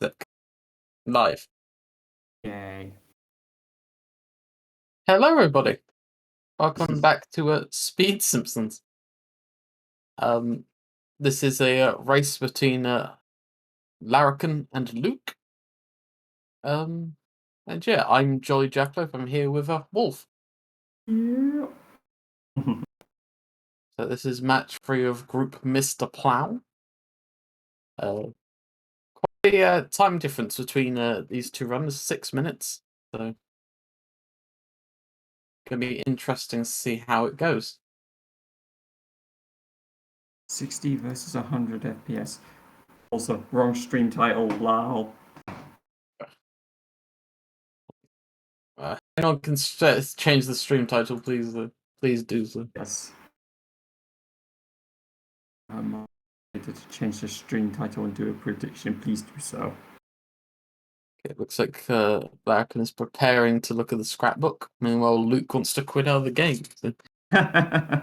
Fantastic. Live. Yay. Hello, everybody. Welcome back to Speed Simpsons. This is a race between Larrakin and Luke. And yeah, I'm Jolly Jacklope. I'm here with Wolf. Yeah. So this is match 3 of Group Mr. Plow. Quite a time difference between these two runners, 6 minutes. So gonna be interesting to see how it goes. 60 versus 100 FPS. Also, wrong stream title, lol. Anyone can change the stream title, please. Please do so. Yes. To change the stream title and do a prediction, please do so. It looks like Larkin is preparing to look at the scrapbook. Meanwhile, Luke wants to quit out of the game.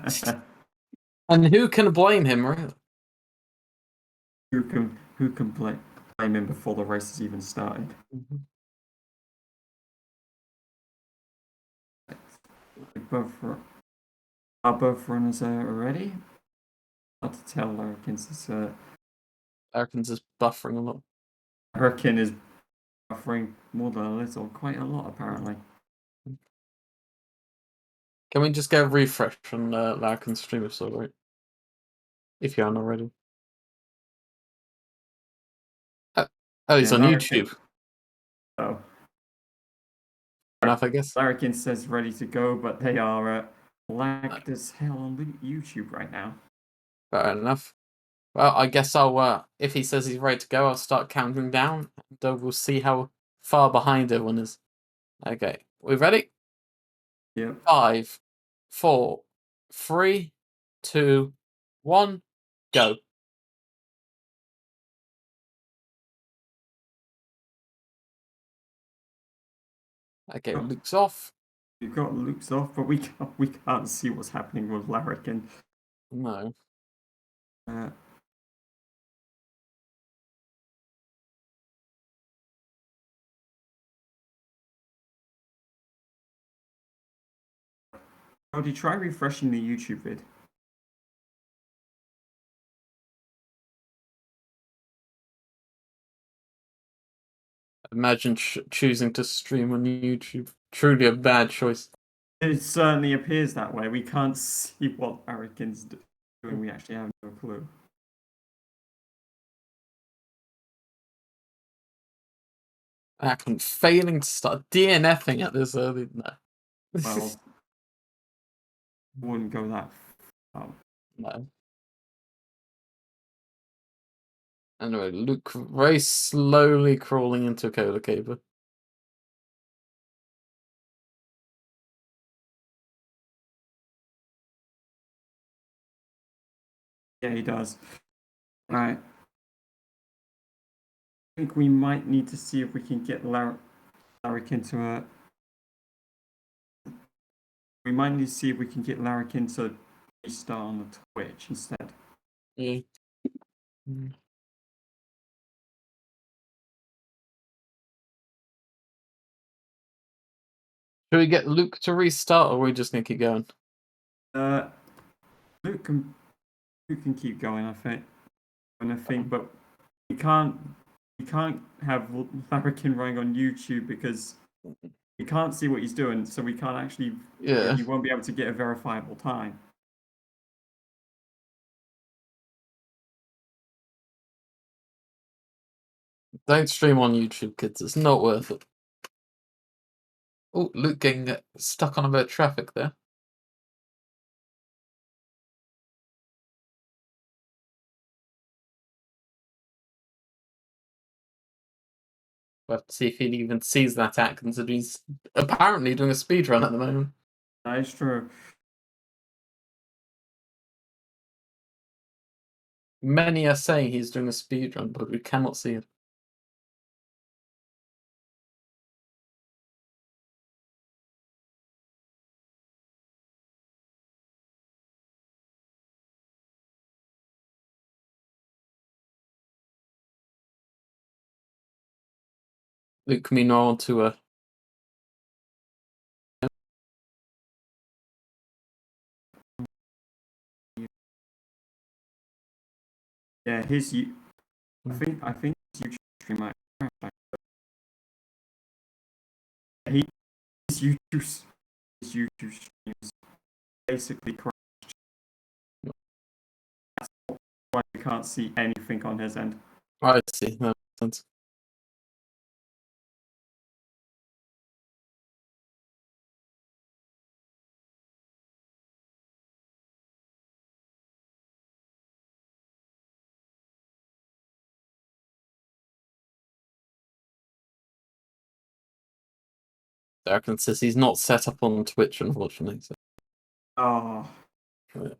So. And who can blame him, really? Who can blame him before the race has even started? Mm-hmm. Both runners are ready. Hard to tell. Larkin's is buffering a lot. Larrakin is buffering more than a little, quite a lot apparently. Can we just get a refresh on Larkin's stream if so, right? If you aren't already. Oh, he's on YouTube. Oh. Enough, I guess. Larrakin says ready to go, but they are lagged as hell on YouTube right now. Fair enough. Well, I guess I'll, if he says he's ready to go, I'll start counting down, and we'll see how far behind everyone is. Okay, we ready? Yep. 5, 4, 3, 2, 1, go. Okay, Luke's off. You've got Luke's off, but we can't see what's happening with Larrakin. No. Oh, did you try refreshing the YouTube vid? Imagine choosing to stream on YouTube. Truly a bad choice. It certainly appears that way. We can't see what Larrakin's doing. We actually have no clue. I'm failing to start DNFing at this early. No. Well, wouldn't go that far. No. Anyway, Luke very slowly crawling into a cola caper. Yeah, he does. Right. I think we might need to see if we can get Larrakin to a. We might need to see if we can get Larrakin to restart on the Twitch instead. Yeah. Mm. Should we get Luke to restart, or are we just gonna keep going? Luke can keep going, I think. But we can't have Larrakin running on YouTube because we can't see what he's doing, so we can't actually. Yeah. You won't be able to get a verifiable time. Don't stream on YouTube, kids. It's not worth it. Oh, Luke getting stuck on a bit of traffic there. We'll have to see if he even sees that at, considering he's apparently doing a speed run at the moment. That is true. Many are saying he's doing a speed run, but we cannot see it. Luke, meanwhile, on to Yeah, I think his YouTube stream might crash. He his YouTube streams basically crash. That's why you can't see anything on his end. I see. That makes sense. Larrakin says he's not set up on Twitch, unfortunately. So. Oh. Yeah.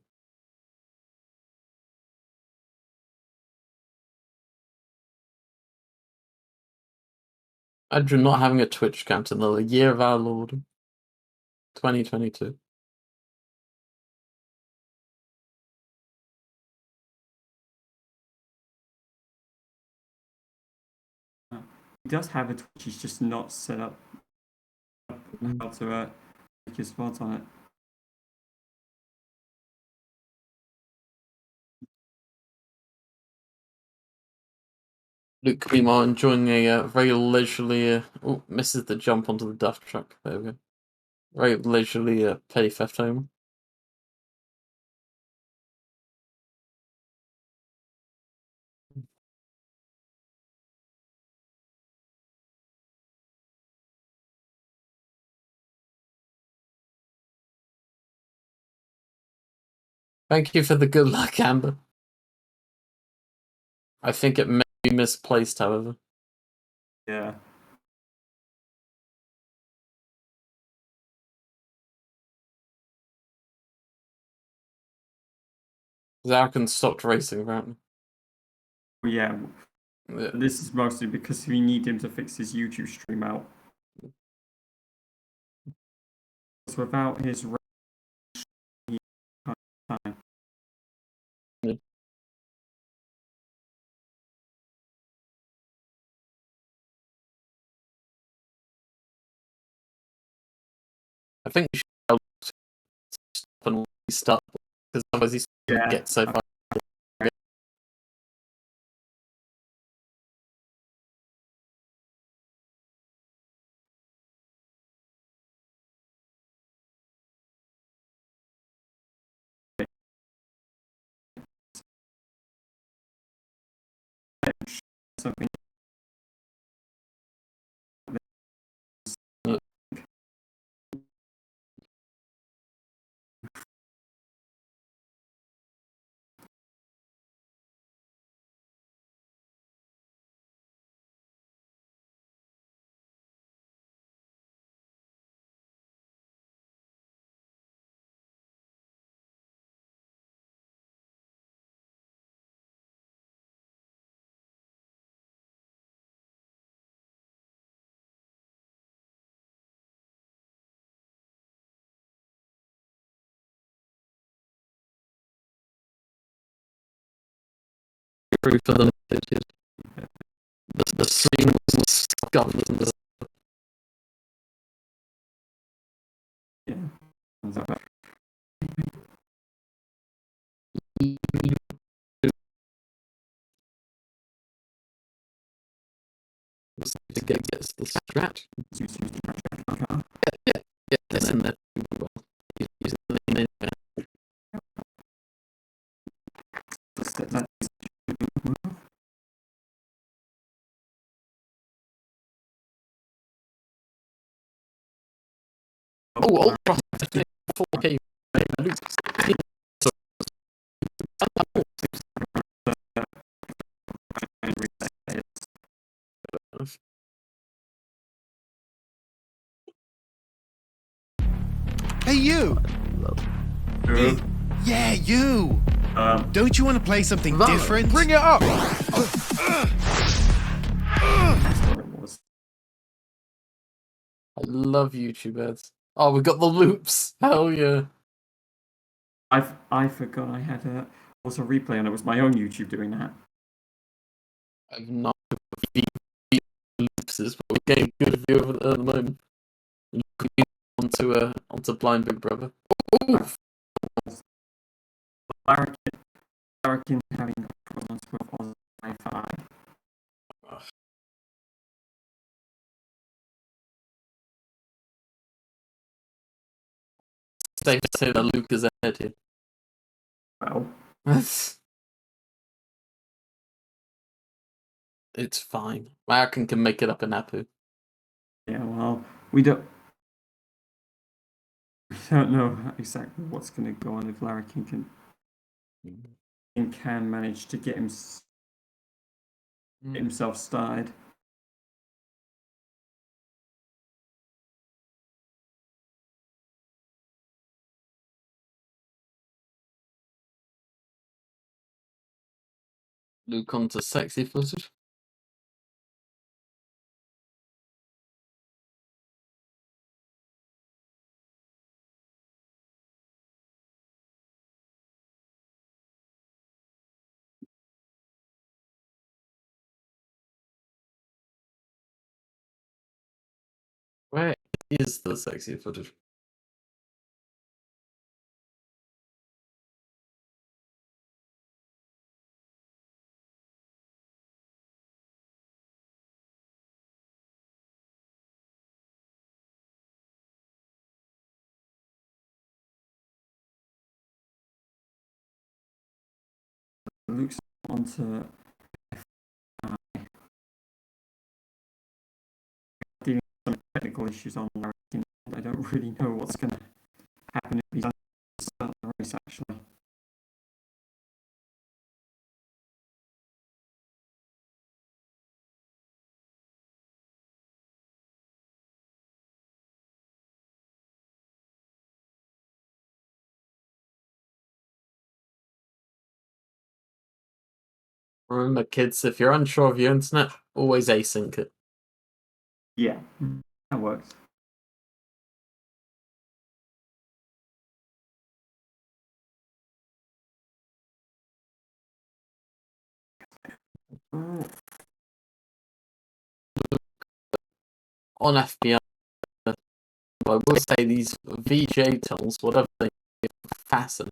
Imagine not having a Twitch account in the year of our Lord, 2022. He does have a Twitch, he's just not set up how to make his VODs on it. Luke, meanwhile, enjoying a very leisurely. Oh, misses the jump onto the duff truck. There we go. Very leisurely petty theft home. Thank you for the good luck, Amber. I think it may be misplaced, however. Yeah. Larrakin stopped racing, apparently. Well, yeah. Yeah. This is mostly because we need him to fix his YouTube stream out. So without his time. Yeah. I think we should stop and restart because otherwise he's going to get so far. Something. Yeah. For the stream was gone. Yeah. To get the strat. Yeah, that's in there. Use the name in. Oh, ultra 4K. Hey, you! Hey, yeah, you! Don't you want to play something different? Bring it up! I love YouTube ads. Oh, we got the loops. Hell yeah. I forgot I had also replay and it was my own YouTube doing that. I've not glimpses, but we're getting a good view of it at the moment. Looking onto Blind Big Brother. Oh, Larrakin having problems with Oz's Wi-Fi. safe to say that Luke is ahead here. Well, it's fine. Larrakin can make it up in Apu. yeah, well, we don't know exactly what's going to go on if Larrakin can manage to get himself started. Luke onto sexy footage. Where is the sexy footage? Luke's onto dealing with some technical issues on Larrakin. I don't really know what's going to happen if he doesn't start the race, actually. Remember, kids, if you're unsure of your internet, always async it. Yeah, that works. On FBI, I will say these VJ tunnels, whatever they are, fascinating.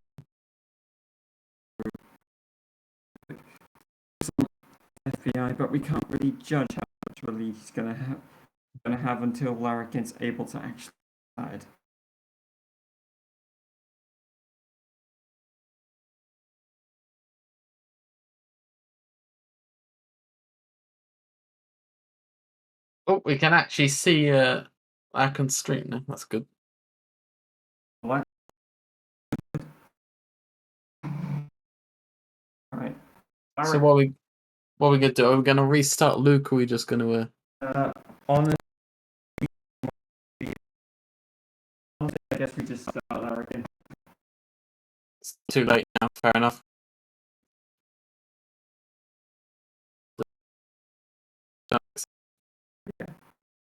FBI, but we can't really judge how much relief he's going to have until Larrakin's able to actually decide. Oh, we can actually see Larrakin's stream now. That's good. What? Alright. So what are we gonna do? Are we gonna restart Luke, or are we just gonna On I guess we just start Larrakin. It's too late now, fair enough.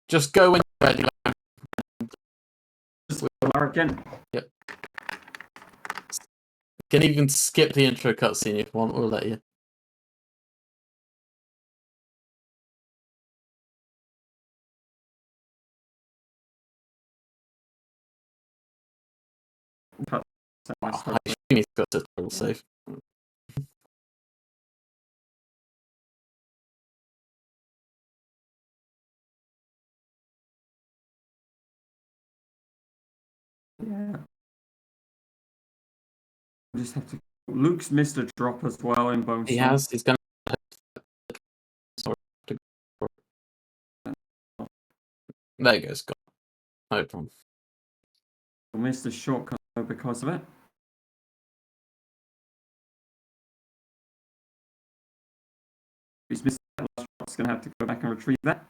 Just go when you're ready. Just Larrakin. Yep. You can even skip the intro cutscene if you want, we'll let you. I assume he's got a total save. Yeah. We just have to. Luke's missed a drop as well in bonus. He has. He's gonna. There he goes. Got no problem. We missed a shortcut because of it. He's missed that last drop. He's going to have to go back and retrieve that.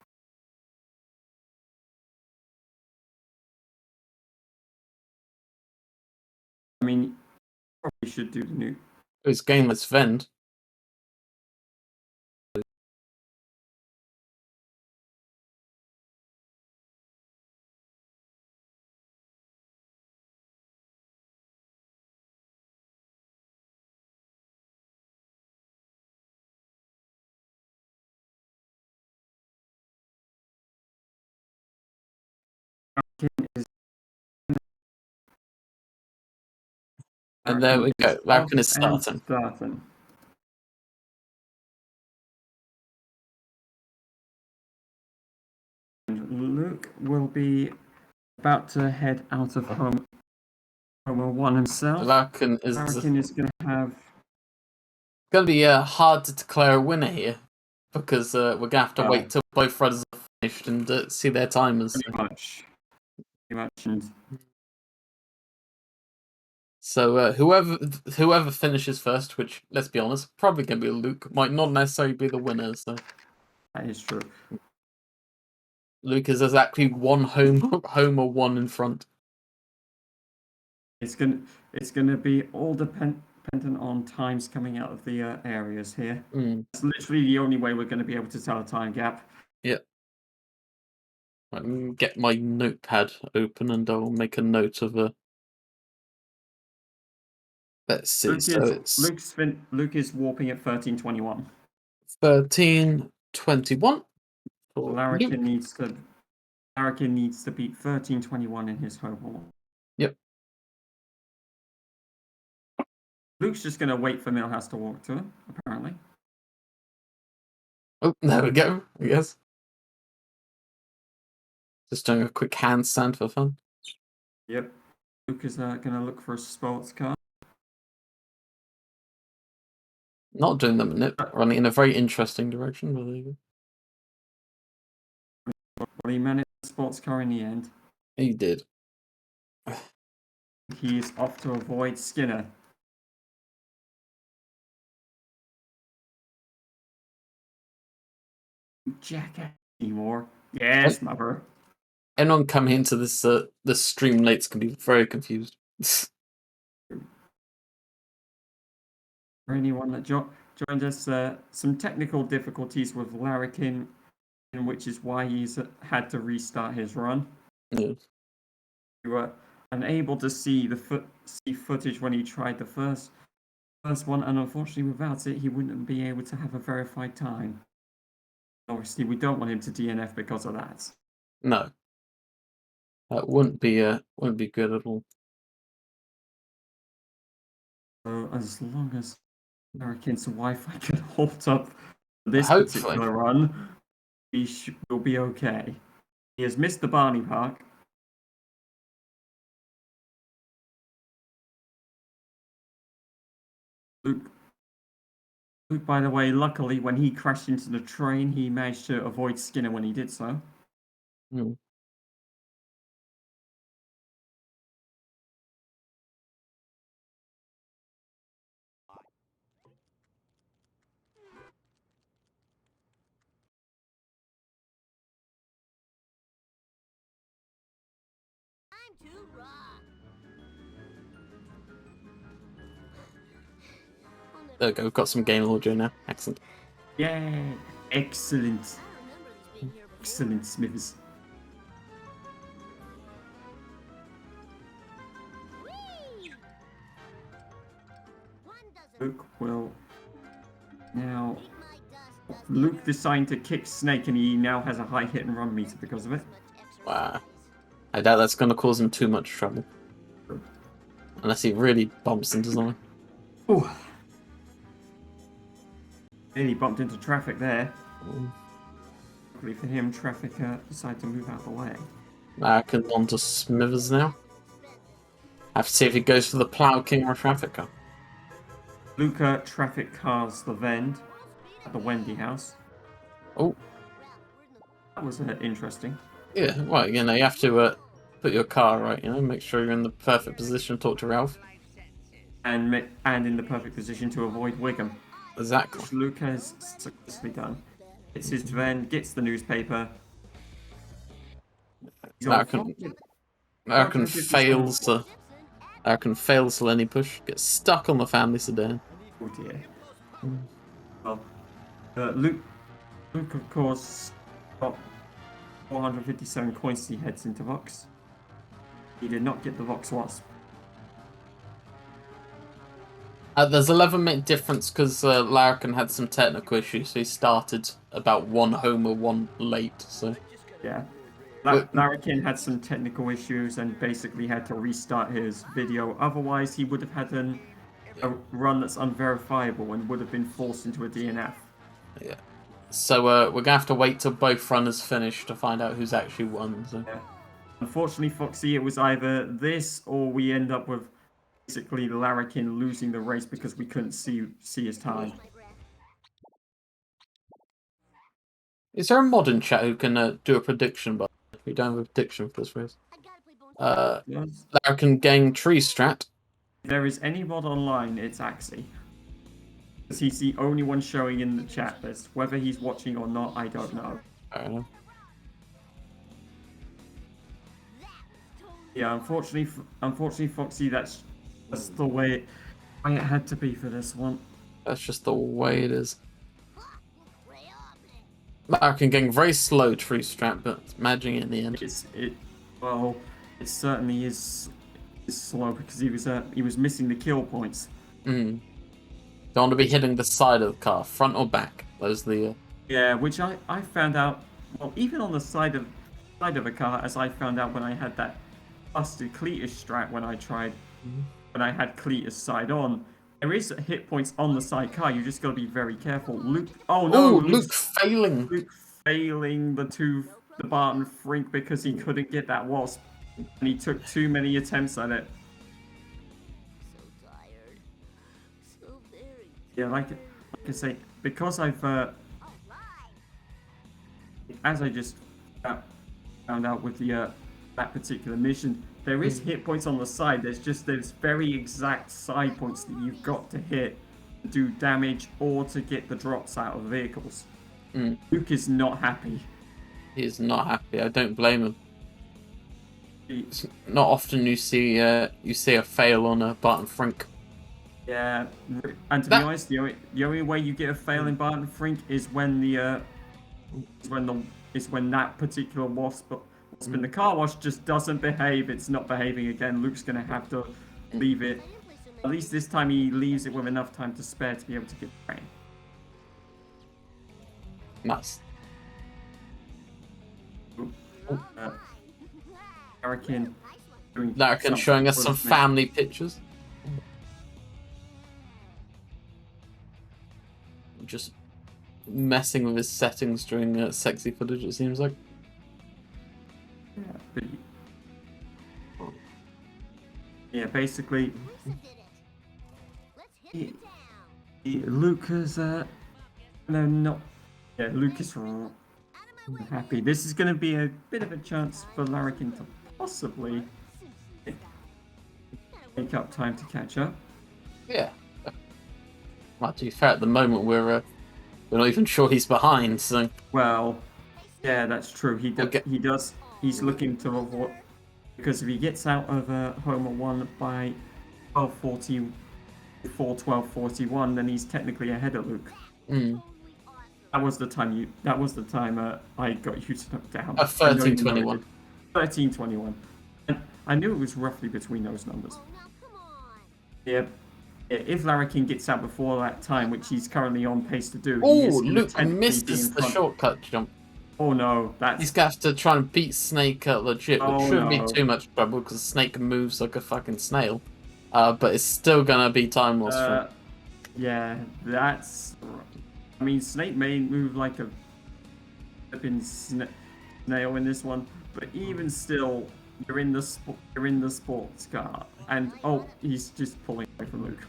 I mean, probably should do the new. It's gameless vend. And there we go. Larrakin is and starting. And Luke will be about to head out of Homer 1 himself. Larrakin is going to have... going to be hard to declare a winner here, because we're going to have to wait till both runners are finished and see their timers. Pretty much. And so whoever finishes first, which, let's be honest, probably going to be Luke, might not necessarily be the winner. So that is true. Luke is exactly one home or one in front. It's gonna be all dependent on times coming out of the areas here. It's literally the only way we're going to be able to tell a time gap. Yeah. Let me get my notepad open and I'll make a note of a. Let's see. Luke is warping at 13:21. 13:21. Larrakin needs to beat 13:21 in his home wall. Yep. Luke's just going to wait for Millhouse to walk to him, apparently. Oh, there we go, I guess. Just doing a quick handstand for fun. Yep. Luke is going to look for a sports car. Not doing the manip, running in a very interesting direction, but there you go. Well, he managed the sports car in the end. He did. He's off to avoid Skinner. Jackass anymore. Yes, mother. Anyone coming into this stream late can be very confused. For anyone that joined us, some technical difficulties with Larrakin, which is why he's had to restart his run. Yeah. We were unable to see footage when he tried the first one, and unfortunately, without it, he wouldn't be able to have a verified time. Obviously, we don't want him to DNF because of that. No, that wouldn't be good at all. So as long as Larrakin's Wi-Fi can hold up this particular run, he will be okay. He has missed the Barney Park. Luke, by the way, luckily when he crashed into the train, he managed to avoid Skinner when he did so. There we go, we've got some game audio now. Excellent. Yay! Excellent. Excellent, Smithers. Luke will now. Luke decided to kick Snake, and he now has a high hit and run meter because of it. Wow. I doubt that's going to cause him too much trouble. Unless he really bumps into someone. Ooh. Nearly bumped into traffic there. Luckily for him, traffic decided to move out of the way. Larrakin on to Smithers now. Have to see if he goes for the Plow King or traffic car. Luca traffic cars the Vend at the Wendy house. Oh. That was interesting. Yeah, well, you know, you have to put your car right, you know, make sure you're in the perfect position to talk to Ralph. And in the perfect position to avoid Wiggum. Exactly. Which Luke has successfully done. It's his Vend, gets the newspaper. Larrakin fails to let any push, gets stuck on the family sedan. Oh dear. Well, Luke, of course, got 457 coins he heads into Vox. He did not get the Vox Wasp. There's 11-minute difference because Larrakin had some technical issues, so he started about one home or one late. So yeah, Larrakin had some technical issues and basically had to restart his video. Otherwise, he would have had a run that's unverifiable and would have been forced into a DNF. Yeah. So we're gonna have to wait till both runners finish to find out who's actually won. So. Yeah. Unfortunately, Foxy, it was either this or we end up with basically Larrakin losing the race because we couldn't see his time. Is there a mod in chat who can do a prediction? But we don't have a prediction for this race. Larrakin gang tree strat. If there is any mod online, it's Axie. Because he's the only one showing in the chat list. Whether he's watching or not, I don't know. I don't know. Yeah, unfortunately, Foxy, that's the way it had to be for this one. That's just the way it is. Larrakin getting very slow tree strat, but managing it in the end. Well, it certainly is slow because he was missing the kill points. Don't want to be hitting the side of the car, front or back. Those are the. Yeah, which I found out. Well, even on the side of a car, as I found out when I had that busted Cletus strat when I had Cletus side on. There is hit points on the side car. You just got to be very careful. Luke. Oh no! Luke failing. Luke failing the Barton Frink because he couldn't get that wasp, and he took too many attempts at it. Yeah, like I say, because I've as I just found out with the that particular mission, there is hit points on the side. There's very exact side points that you've got to hit to do damage or to get the drops out of vehicles. Luke is not happy. He is not happy. I don't blame him. It's not often you see a fail on a Barton Frink. Yeah, and to be honest, the only way you get a fail in Barton Frink is when that particular wasp in the car wash just doesn't behave. It's not behaving again. Luke's gonna have to leave it. At least this time he leaves it with enough time to spare to be able to get the train. Nice. Larrakin showing us some family pictures. Just messing with his settings during sexy footage, it seems like. Yeah, basically, Luke is Luke is happy. This is going to be a bit of a chance for Larrakin to possibly make up time to catch up. Yeah. Well, to be fair, at the moment we're not even sure he's behind. So. Well, yeah, that's true. He's looking to avoid, because if he gets out of Homer 1 by 12:40 before 12:41, then he's technically ahead of Luke. That was the time I got you to knock down. 13:21. 13:21. And I knew it was roughly between those numbers. Yeah. If Larrakin gets out before that time, which he's currently on pace to do, Luke misses the shortcut jump. Oh no, he's gonna have to try and beat Snake legit, which shouldn't be too much trouble because Snake moves like a fucking snail. But it's still gonna be time loss for him. Yeah, I mean, Snake may move like a flipping snail in this one, but even still, you're in the sports car, and he's just pulling away from Luke.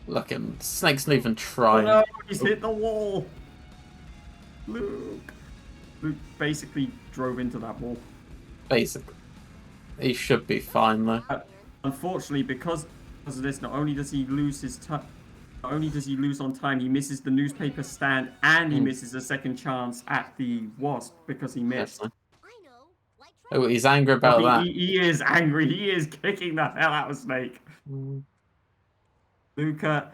Look at him. Snake's not even trying. Oh no, he's hit the wall. Luke basically drove into that wall. Basically. He should be fine though. Unfortunately, because of this, not only does he lose on time, he misses the newspaper stand and he misses a second chance at the wasp because he missed. Oh, he's angry about that. He is angry. He is kicking the hell out of Snake. Luca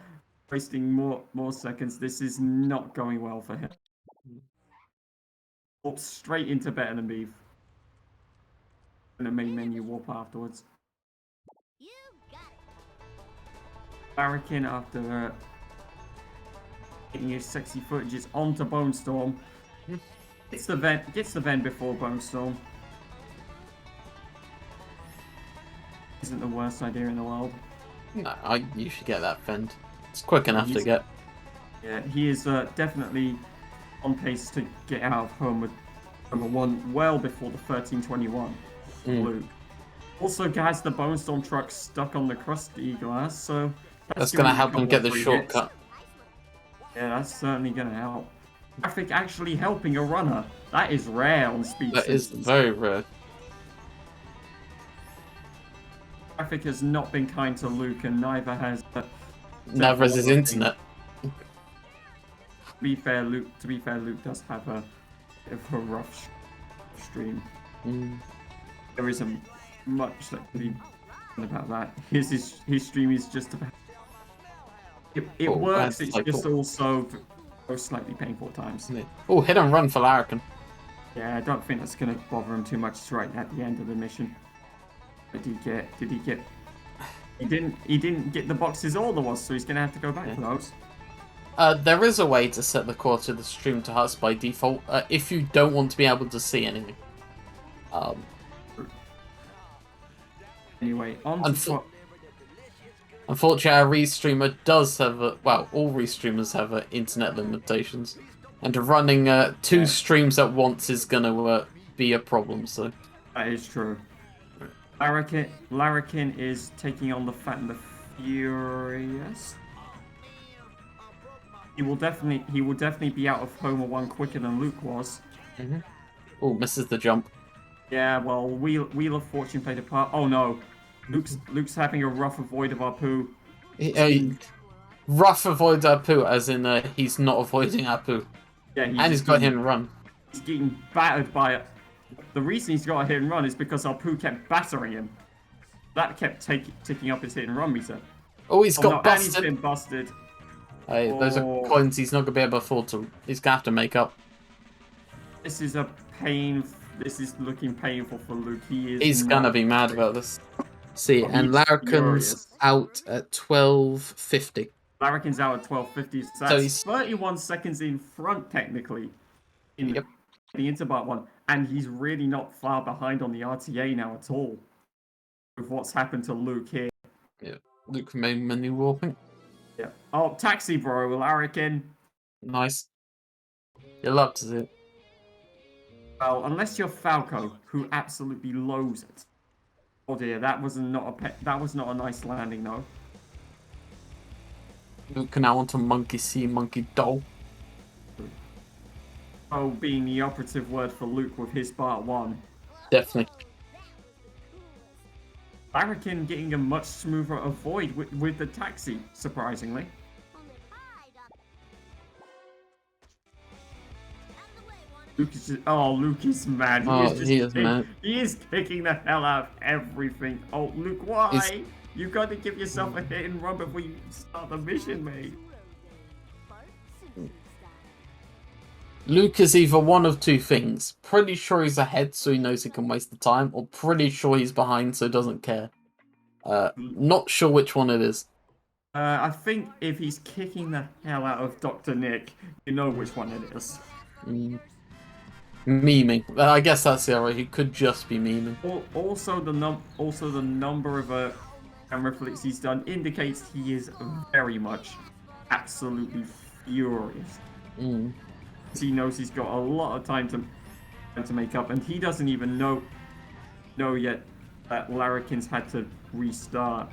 wasting more seconds. This is not going well for him. Warp straight into Better Than Beef. And the main menu warp afterwards. Larrakin, after getting his sexy footages onto Bone Storm, Gets the vent before Bone Storm. Isn't the worst idea in the world. No, you should get that fend. It's quick enough to get. Yeah, he is definitely on pace to get out of home with number 1 well before the 1321 Luke. Also has the Bone Storm truck stuck on the crusty glass, so That's going to help him get the shortcut. Yeah, that's certainly going to help. Traffic actually helping a runner. That is rare on Speed That is Simpsons. very rare. Traffic has not been kind to Luke, and neither has his internet. To be fair, Luke does have a bit of a rough stream. There isn't much that can be done about that. His stream is just about. It works. It's just also slightly painful at times. Oh, hit and run for Larrakin. Yeah, I don't think that's going to bother him too much. It's right at the end of the mission. Did he get? He didn't get the boxes all there was, so he's going to have to go back for those. There is a way to set the quarter of the stream to hearts by default if you don't want to be able to see anything. Anyway, unfortunately, our restreamer does have all restreamers have internet limitations, and running 2 streams at once is going to be a problem. So that is true. Larrakin is taking on the Fat and the Furious. He will definitely be out of Homer 1 quicker than Luke was. Oh, misses the jump. Yeah, well, Wheel of Fortune played a part. Oh no, Luke's having a rough avoid of Apu. Rough avoid Apu, as in he's not avoiding Apu. Yeah, and he's got hit and run. He's getting battered by it. The reason he's got a hit and run is because Apu kept battering him. That kept ticking up his hit and run meter. Oh, he's got busted. And he's been busted. Hey, those are coins he's not gonna be able to afford to. He's gonna have to make up. This is a pain. This is looking painful for Luke. He's gonna be mad about this. See, and Larrakin's out at 12:50. Larrakin's out at 12:50. So he's 31 seconds in front, technically, in the Interbot one, and he's really not far behind on the RTA now at all. With what's happened to Luke here. Yeah, Luke made many warping. Yeah. Oh, taxi, bro, Larrakin. Nice. You love to see it. Well, unless you're Falco, who absolutely loathes it. Oh dear, that was not a nice landing, though. Luke now onto Monkey See, Monkey Doll. Oh, being the operative word for Luke with his part 1. Definitely. Larrakin getting a much smoother avoid with the taxi, surprisingly. Luke is mad. He is mad. He is kicking the hell out of everything. Oh, Luke, why? You got to give yourself a hit and run before you start the mission, mate. Luke is either one of 2 things. Pretty sure he's ahead so he knows he can waste the time, or pretty sure he's behind so he doesn't care. Not sure which one it is. I think if he's kicking the hell out of Dr. Nick, you know which one it is. Memeing. I guess that's the other. He could just be memeing. Also, the number of camera flicks he's done indicates he is very much, absolutely furious. He knows he's got a lot of time to make up, and he doesn't even know yet that Larrakin's had to restart.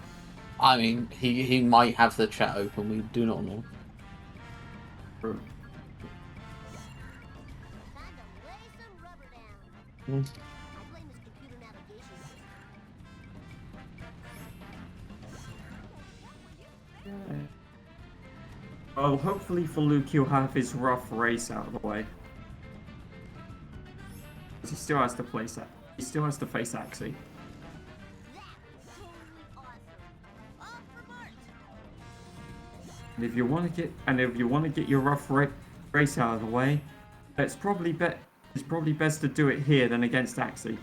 I mean, he might have the chat open. We do not know. True. Well, hopefully for Luke, he'll have his rough race out of the way. He still has to face that. He still has to face Axie. And if you want to get your rough race out of the way, it's probably best to do it here than against Axie.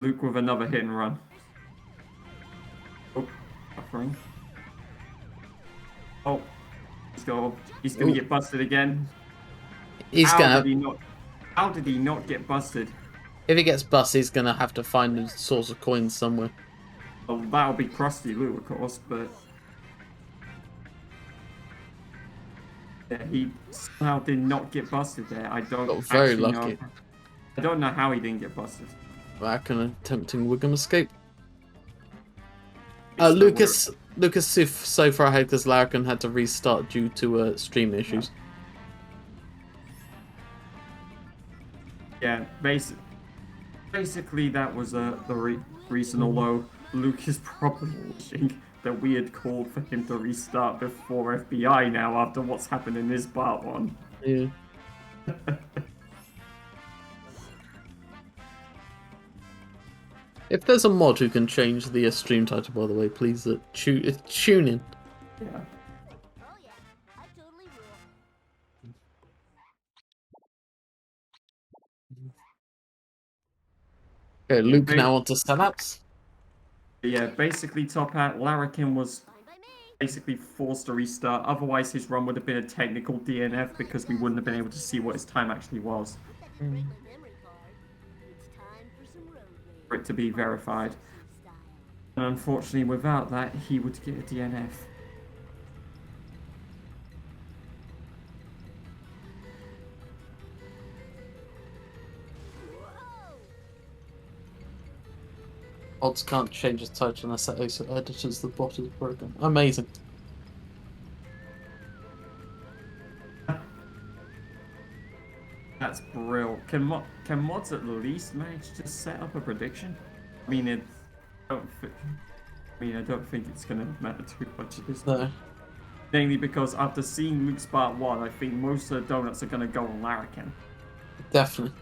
Luke with another hit and run. Oh, buffering. Oh, he's gonna get busted again. He's How gonna. did he not? How did he not get busted? If he gets bust, he's gonna have to find a source of coins somewhere. Well, that'll be Krusty Lou, of course, but yeah, he somehow did not get busted there. I don't Got very actually lucky. know. I don't know how he didn't get busted. Back and attempting Wiggum escape. So Lucas so far ahead because Larrakin had to restart due to stream issues. Yeah, basically that was the reason. Although Luke is probably wishing that we had called for him to restart before FBI now after what's happened in this part one. Yeah. If there's a mod who can change the stream title, by the way, please tune in. Yeah. Oh yeah, I totally rule. Okay, Luke ba- now onto setups. Yeah, basically top hat, Larrakin was Fine by me. basically forced to restart. Otherwise, his run would have been a technical DNF because we wouldn't have been able to see what his time actually was Put that in regular memory card. It's time for some road rage. for it to be verified. Style. And unfortunately, without that, he would get a DNF. Odds can't change his title unless that also editors the bot is broken. Amazing. That's brilliant. Can mods at least manage to set up a prediction? I mean, I don't think it's gonna matter too much at this point. No. Mainly because after seeing Luke's part 1, I think most of the donuts are gonna go on Larrakin. Definitely.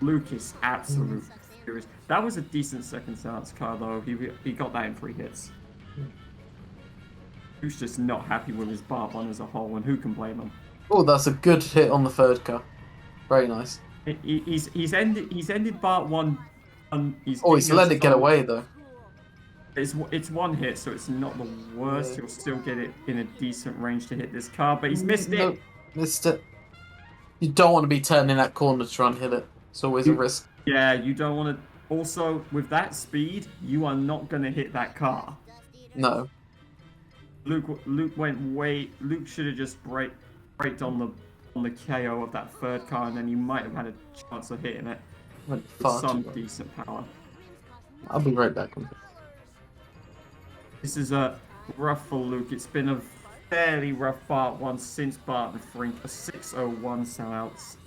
Luke is absolute furious. That was a decent second stance car though. He got that in 3 hits. Luke's just not happy with his part 1 as a whole, and who can blame him? Oh, that's a good hit on the third car. Very nice. He's ended part 1. He's Let it get away though. It's 1 hit, so it's not the worst. He'll still get it in a decent range to hit this car, but he's missed No, it. missed it. You don't want to be turning that corner to try and hit it. It's always a risk. Yeah, you don't want to. Also, with that speed, you are not going to hit that car. No. Luke went way. Luke should have just braked on the KO of that third car, and then you might have had a chance of hitting it Went with far some too far. decent power. I'll be right back. This is a rough for Luke. It's been a fairly rough part 1 since Barton Frink, a 6:01 sellouts.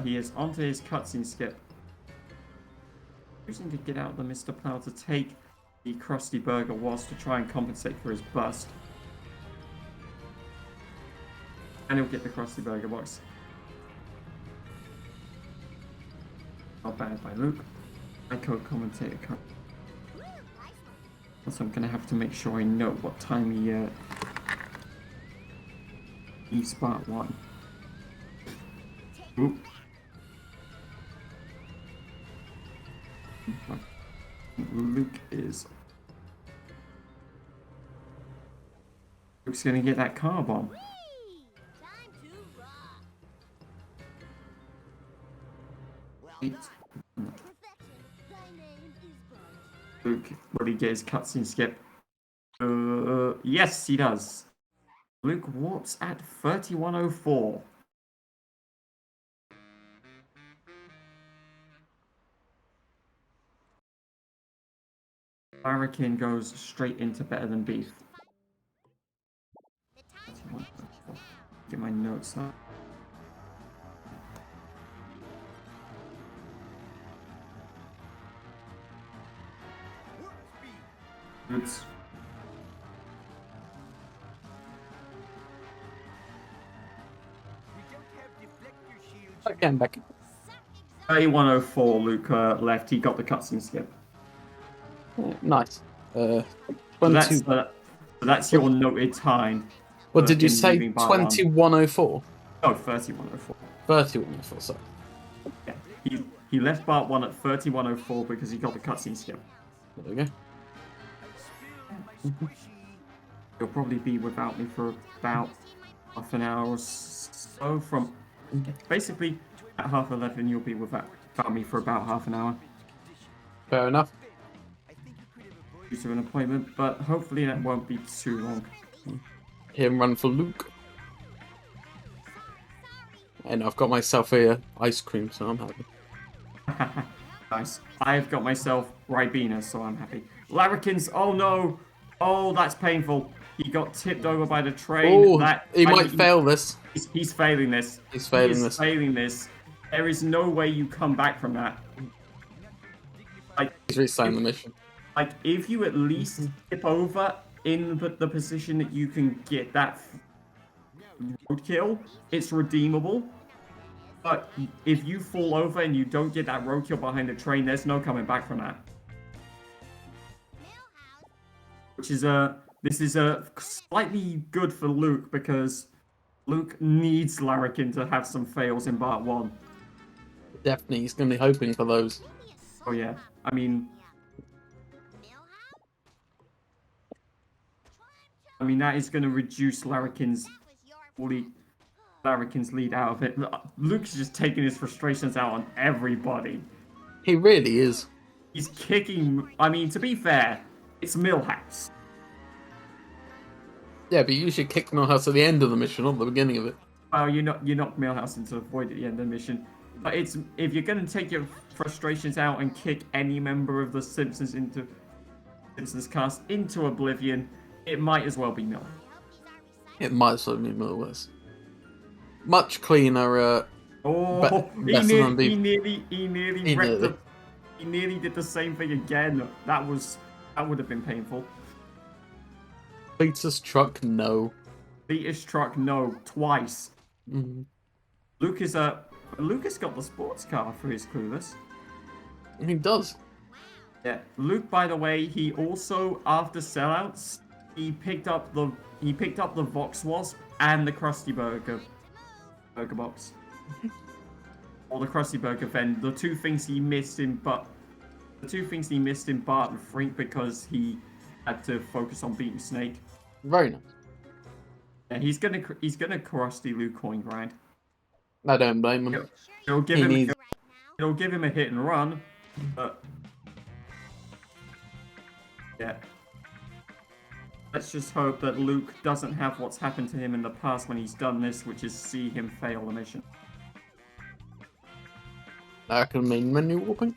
He is onto his cutscene skip. Choosing to get out the Mr. Plow to take the Krusty Burger whilst to try and compensate for his bust. And he'll get the Krusty Burger box. Not bad by Luke. My co-commentator. So I'm gonna have to make sure I know what time he spot 1. Oop. Luke's gonna get that car bomb. Time to rock. Perfection. Thy name is Bart. Luke, will he get his cutscene skip? Yes, he does. Luke warps at 31:04. Larrakin goes straight into better than beef. Get my notes up. Oops. Again, back. 31:04. Luke left. He got the cutscene skip. Nice. So 20. that's your noted time. What did you in say? leaving part 2104. Oh, 31:04. 3104. Sorry. Yeah. He left part 1 at 31:04 because he got the cutscene skip. There we go. You'll probably be without me for about half an hour or so. From basically at 11:30, you'll be without me for about half an hour Fair enough. due to an appointment, but hopefully that won't be too long. Him run for Luke. And I've got myself a ice cream, so I'm happy. Nice. I've got myself Ribena, so I'm happy. Larrakins, oh no! Oh, that's painful. He got tipped over by the train. Oh, he might fail this. He's failing this. He's failing He is this. failing this. There is no way you come back from that. He's restarting the mission. Like, if you at least tip over in the position that you can get that roadkill, it's redeemable. But if you fall over and you don't get that roadkill behind the train, there's no coming back from that. Which is this is slightly good for Luke because Luke needs Larrakin to have some fails in part 1. Definitely, he's going to be hoping for those. Oh yeah, I mean that is going to reduce Larrakin's lead out of it. Luke's just taking his frustrations out on everybody. He really is. He's kicking. I mean, to be fair, it's Millhouse. Yeah, but you should kick Millhouse at the end of the mission, not the beginning of it. Well, you knock Millhouse into the void at the end of the mission. But it's if you're going to take your frustrations out and kick any member of the Simpsons cast into oblivion, it might as well be Millhouse. It might as well be Millhouse. Much cleaner. Oh, he nearly did the same thing again. That would have been painful. Peter's truck, no. Peter's truck, no, twice. Mm-hmm. Lucas got the sports car for his clueless. He does. Yeah, Luke. By the way, he also after sellouts, he picked up the Vox Wasp and the Krusty Burger box. Or the Krusty Burger Ven. The two things he missed in Bart and Frink because he had to focus on beating Snake. Very nice. Yeah, he's gonna Krusty Luke coin grind. I don't blame him. It'll give him a hit and run, but yeah. Let's just hope that Luke doesn't have what's happened to him in the past when he's done this, which is see him fail the mission. That can mean menu warping.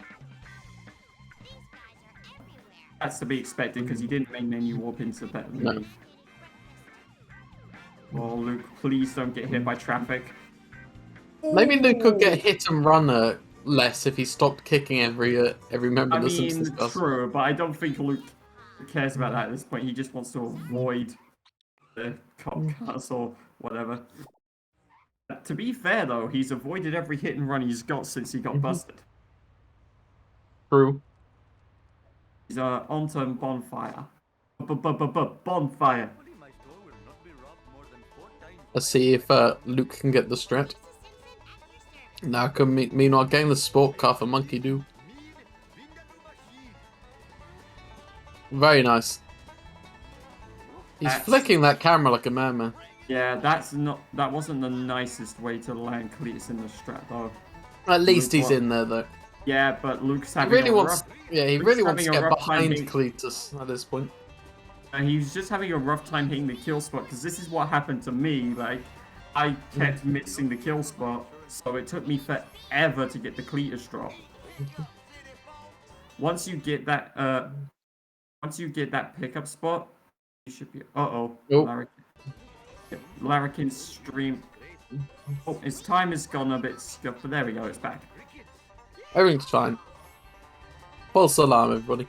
That's to be expected because he didn't main menu warp into better than me. Oh, Luke, please don't get hit by traffic. Maybe Luke could get hit and run less if he stopped kicking every member of the Simpsons cast. True, but I don't think Luke cares about that at this point. He just wants to avoid the cop cars or whatever. To be fair, though, he's avoided every hit and run he's got since he got busted. True. He's onto Bonfire. Bonfire. Let's see if Luke can get the strat. Now can meanwhile getting the sport car for Monkey Doo. Very nice. He's flicking that camera like a madman. Yeah, that wasn't the nicest way to land Cletus in the strat though. At least he's in there though. Yeah, but Luke's He having really wants to get behind time Cletus at this point. He's just having a rough time hitting the kill spot because this is what happened to me. Like, I kept missing the kill spot, so it took me forever to get the Cletus drop. Once you get that pickup spot, you should be. Larrakin's stream. Oh, his time has gone a bit scuffed, but there we go. It's back. Everything's fine. False alarm, everybody.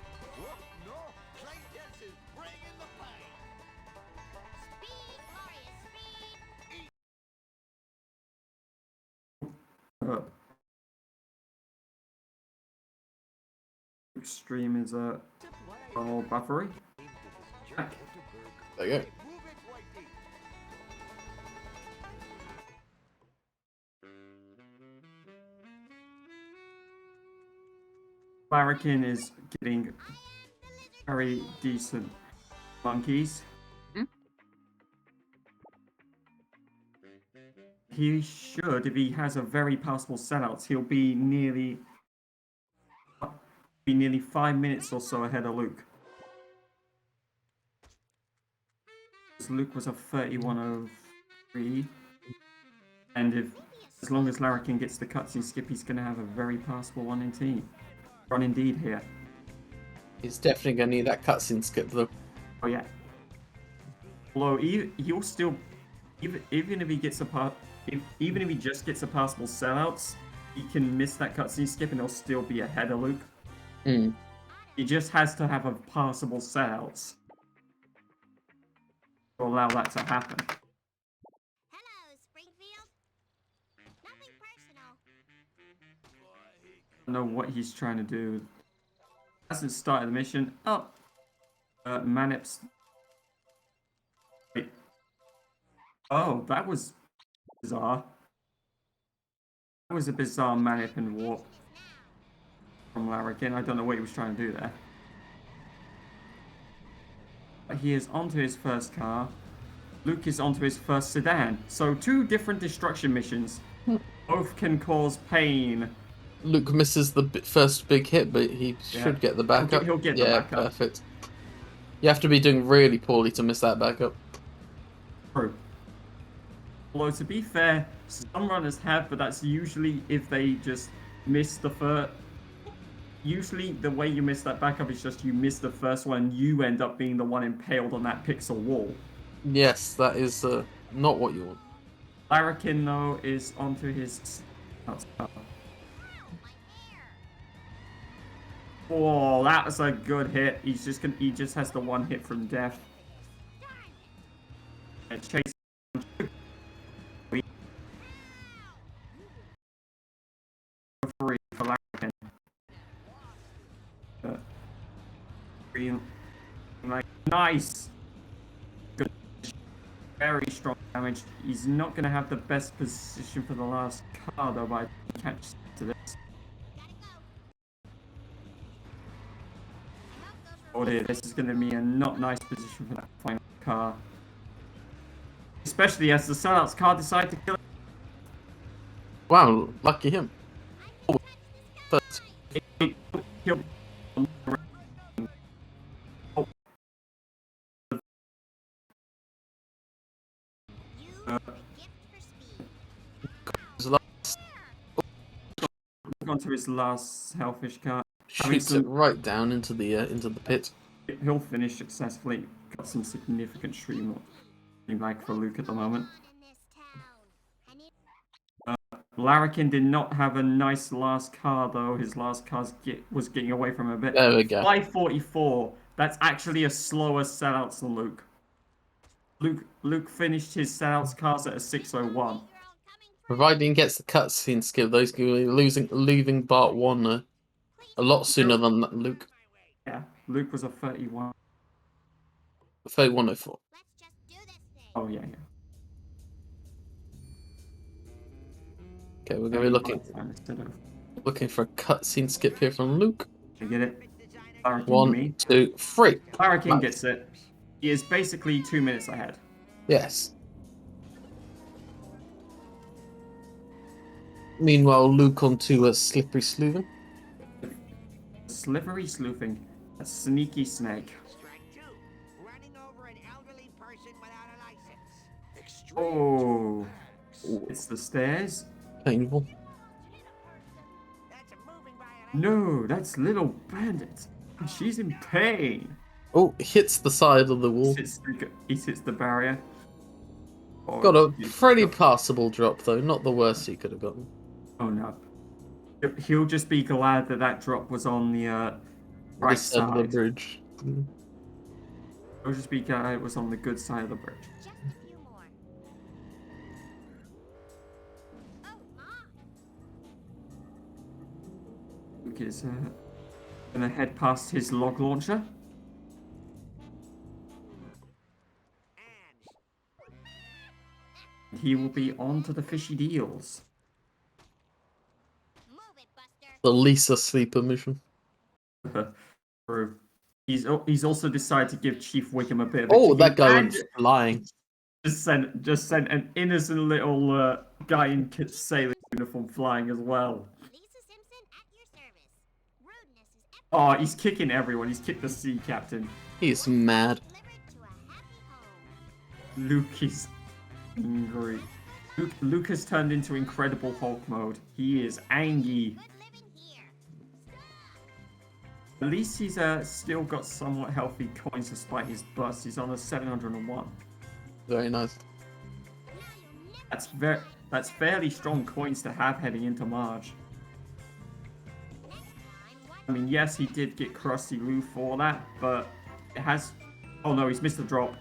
Stream is buffery. Back. There you go. Larrakin is getting very decent monkeys. he should, if he has a very passable sellout, he'll be nearly 5 minutes or so ahead of Luke. Luke was a 31:03, and as long as Larrakin gets the cutscene skip, he's going to have a very passable run indeed here. He's definitely going to need that cutscene skip though. Oh yeah. Although he'll still, even if he gets even if he just gets a passable sellouts, he can miss that cutscene skip and he'll still be ahead of Luke. He just has to have a passable sellouts to allow that to happen. Hello, Springfield. Nothing personal. I don't know what he's trying to do. Hasn't started the mission. Oh, Manip's. Wait. Oh, that was bizarre. That was a bizarre Manip and warp from Larrakin. I don't know what he was trying to do there. But he is onto his first car. Luke is onto his first sedan. So 2 different destruction missions. Both can cause pain. Luke misses the first big hit, but he should get the backup. He'll get the backup. Perfect. You have to be doing really poorly to miss that backup. True. Although, to be fair, some runners have, but that's usually if they just miss the first. Usually, the way you miss that backup is just you miss the first one and you end up being the one impaled on that pixel wall. Yes, that is not what you want. Larrakin, though, is onto his. Oh, that was a good hit. He just has the one hit from death. And chase. Free for Larrakin. Nice. Good. Very strong damage. He's not going to have the best position for the last car, though, but I catch to this. Oh dear, this is going to be a not nice position for that final car. Especially as the sellouts car decide to kill it. Wow, lucky him. Oh, but He'll... onto his last selfish car. shoots it right down into the pit. He'll finish successfully. Got some significant stream lag for Luke at the moment. Larrakin did not have a nice last car though. His last car was getting away from him a bit. There we go. 544. That's actually a slower sellouts than Luke. Luke finished his sellouts cars at a 601. Providing he gets the cutscene skip, those guys leaving Bart 1 a lot sooner than Luke. Yeah, Luke was a 31. 3104. Oh yeah. Okay, we're gonna be looking for a cutscene skip here from Luke. You get it? Larrakin, 1, 2, 3. Larrakin gets it. He is basically 2 minutes ahead. Yes. Meanwhile, Luke onto a slippery sleuthing. Slippery sleuthing. A sneaky snake. Strike 2. Running over an elderly person without a license. Extreme Oh, Ooh. it's the stairs. Painful. That's a moving violation. No, that's Little Bandit. She's in pain. Oh, hits the side of the wall. He hits the barrier. Oh, Got a pretty passable drop though, not the worst he could have gotten. Oh no. He'll just be glad that that drop was on the right This end of the side. bridge. He'll just be glad it was on the good side of the bridge. Just a few more. Luke is gonna head past his log launcher. He will be on to the fishy deals. Move it, Buster. The Lisa sleeper mission. True. He's also decided to give Chief Wiggum a bit of a Oh, kicking that guy and went flying. Just sent an innocent little guy in sailor uniform flying as well. Lisa Simpson at your service. Rudeness is Oh, he's kicking everyone. He's kicked the sea captain. He's mad. delivered to a happy home. Luke is angry. Luke has turned into Incredible Hulk mode. He is angry. Good living here. At least he's still got somewhat healthy coins despite his bust. He's on a 701. Very nice. That's fairly strong coins to have heading into March. I mean, yes, he did get Krusty Lou for that, but it has. Oh no, he's missed the drop.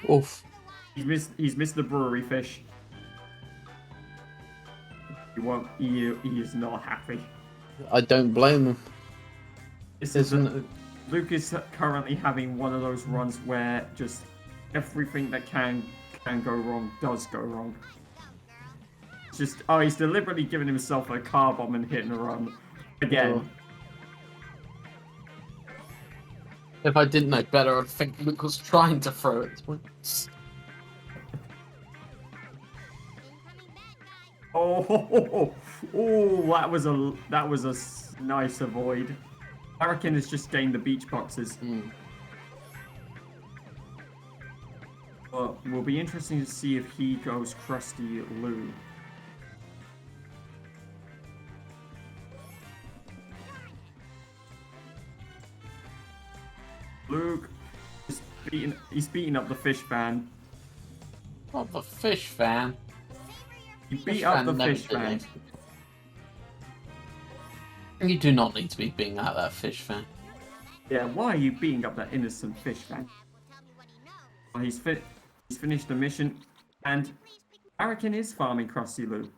Oof. He's missed the brewery fish. He won't. He is not happy. I don't blame him. Luke is currently having one of those runs where just everything that can go wrong does go wrong. It's just he's deliberately giving himself a car bomb and hit and run again. Oh. If I didn't know better, I'd think Luke was trying to throw it. Oh, that was a nice avoid. Larrakin has just gained the beach boxes. Well, it will be interesting to see if he goes Krusty Lou. Luke is he's beating up the fish fan. Not the fish fan. He beat up the fish fan. You do not need to be beating out that fish fan. Yeah, why are you beating up that innocent fish fan? Well, he's finished the mission, and Larrakin is farming Krusty Lou.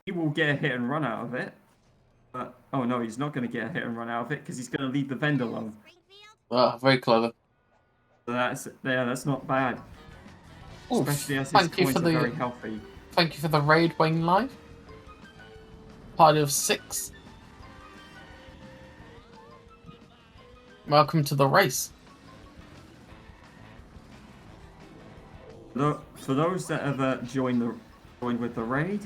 He will get a hit and run out of it. But, oh no, he's not going to get a hit and run out of it because he's going to lead the vendor love. Very clever. So that's not bad. Oof, Especially as his thank you coins for are the very healthy. thank you for the raid, Wayne Live. Party of 6. Welcome to the race. For those that have joined with the raid,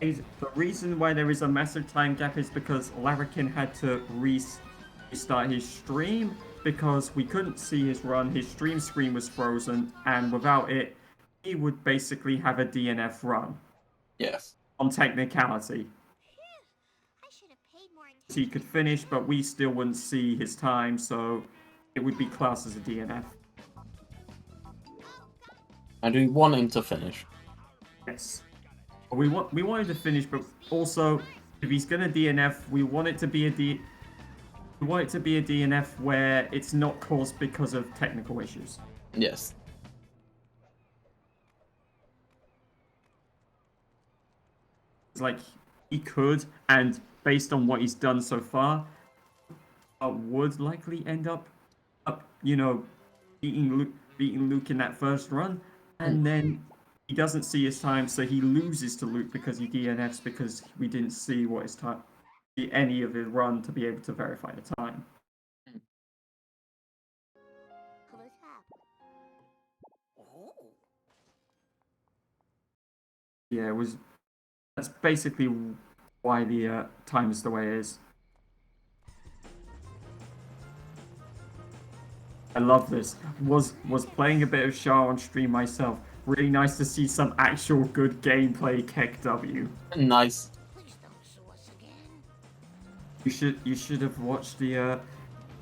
the reason why there is a massive time gap is because Larrakin had to restart his stream because we couldn't see his run. His stream screen was frozen, and without it, he would basically have a DNF run. Yes. On technicality. I should have paid more attention. He could finish, but we still wouldn't see his time, so it would be classed as a DNF. And we want him to finish. Yes. We wanted to finish, but also if he's gonna DNF, we want it to be a DNF where it's not caused because of technical issues. Yes. It's like he could, and based on what he's done so far, would likely end up beating Luke in that first run, and then he doesn't see his time, so he loses to Luke because he DNFs because we didn't see what his time, any of his run to be able to verify the time. What's up? Oh. Yeah, that's basically why the time is the way it is. I love this. Was playing a bit of Shah on stream myself. Really nice to see some actual good gameplay KEKW. Nice. Please don't sue us again. You should have watched the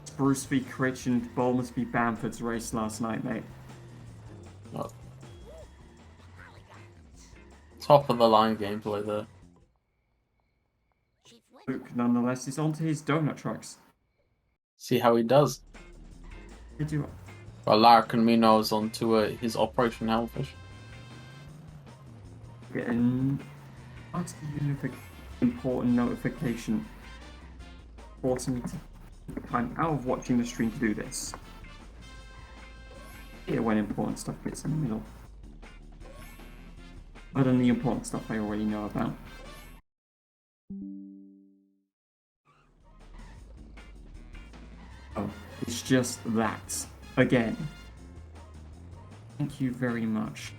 Spruce v Critch and Bournemouth v Bamford's race last night, mate. Oh. Top of the line gameplay there. Chief Luke, nonetheless, is onto his donut trucks. See how he does. Did you? Well, Larrakin meanwhile is on to his Operation Hellfish. Getting that's the important notification forcing me to take time out of watching the stream to do this. Here when important stuff gets in the middle. Other than the important stuff I already know about. Oh, it's just that. Again. Thank you very much.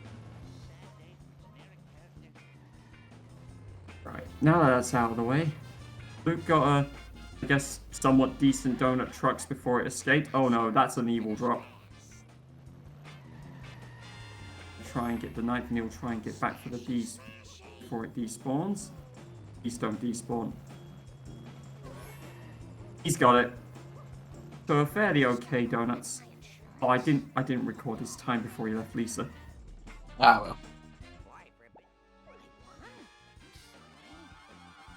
now that that's out of the way, Luke got a, I guess, somewhat decent donut trucks before it escaped. Oh no, that's an evil drop. Try and get the knife, and he'll try and get back for the D's before it despawns. These don't despawn. He's got it. So a fairly okay donuts. Oh, I didn't record his time before he left Lisa. Ah well.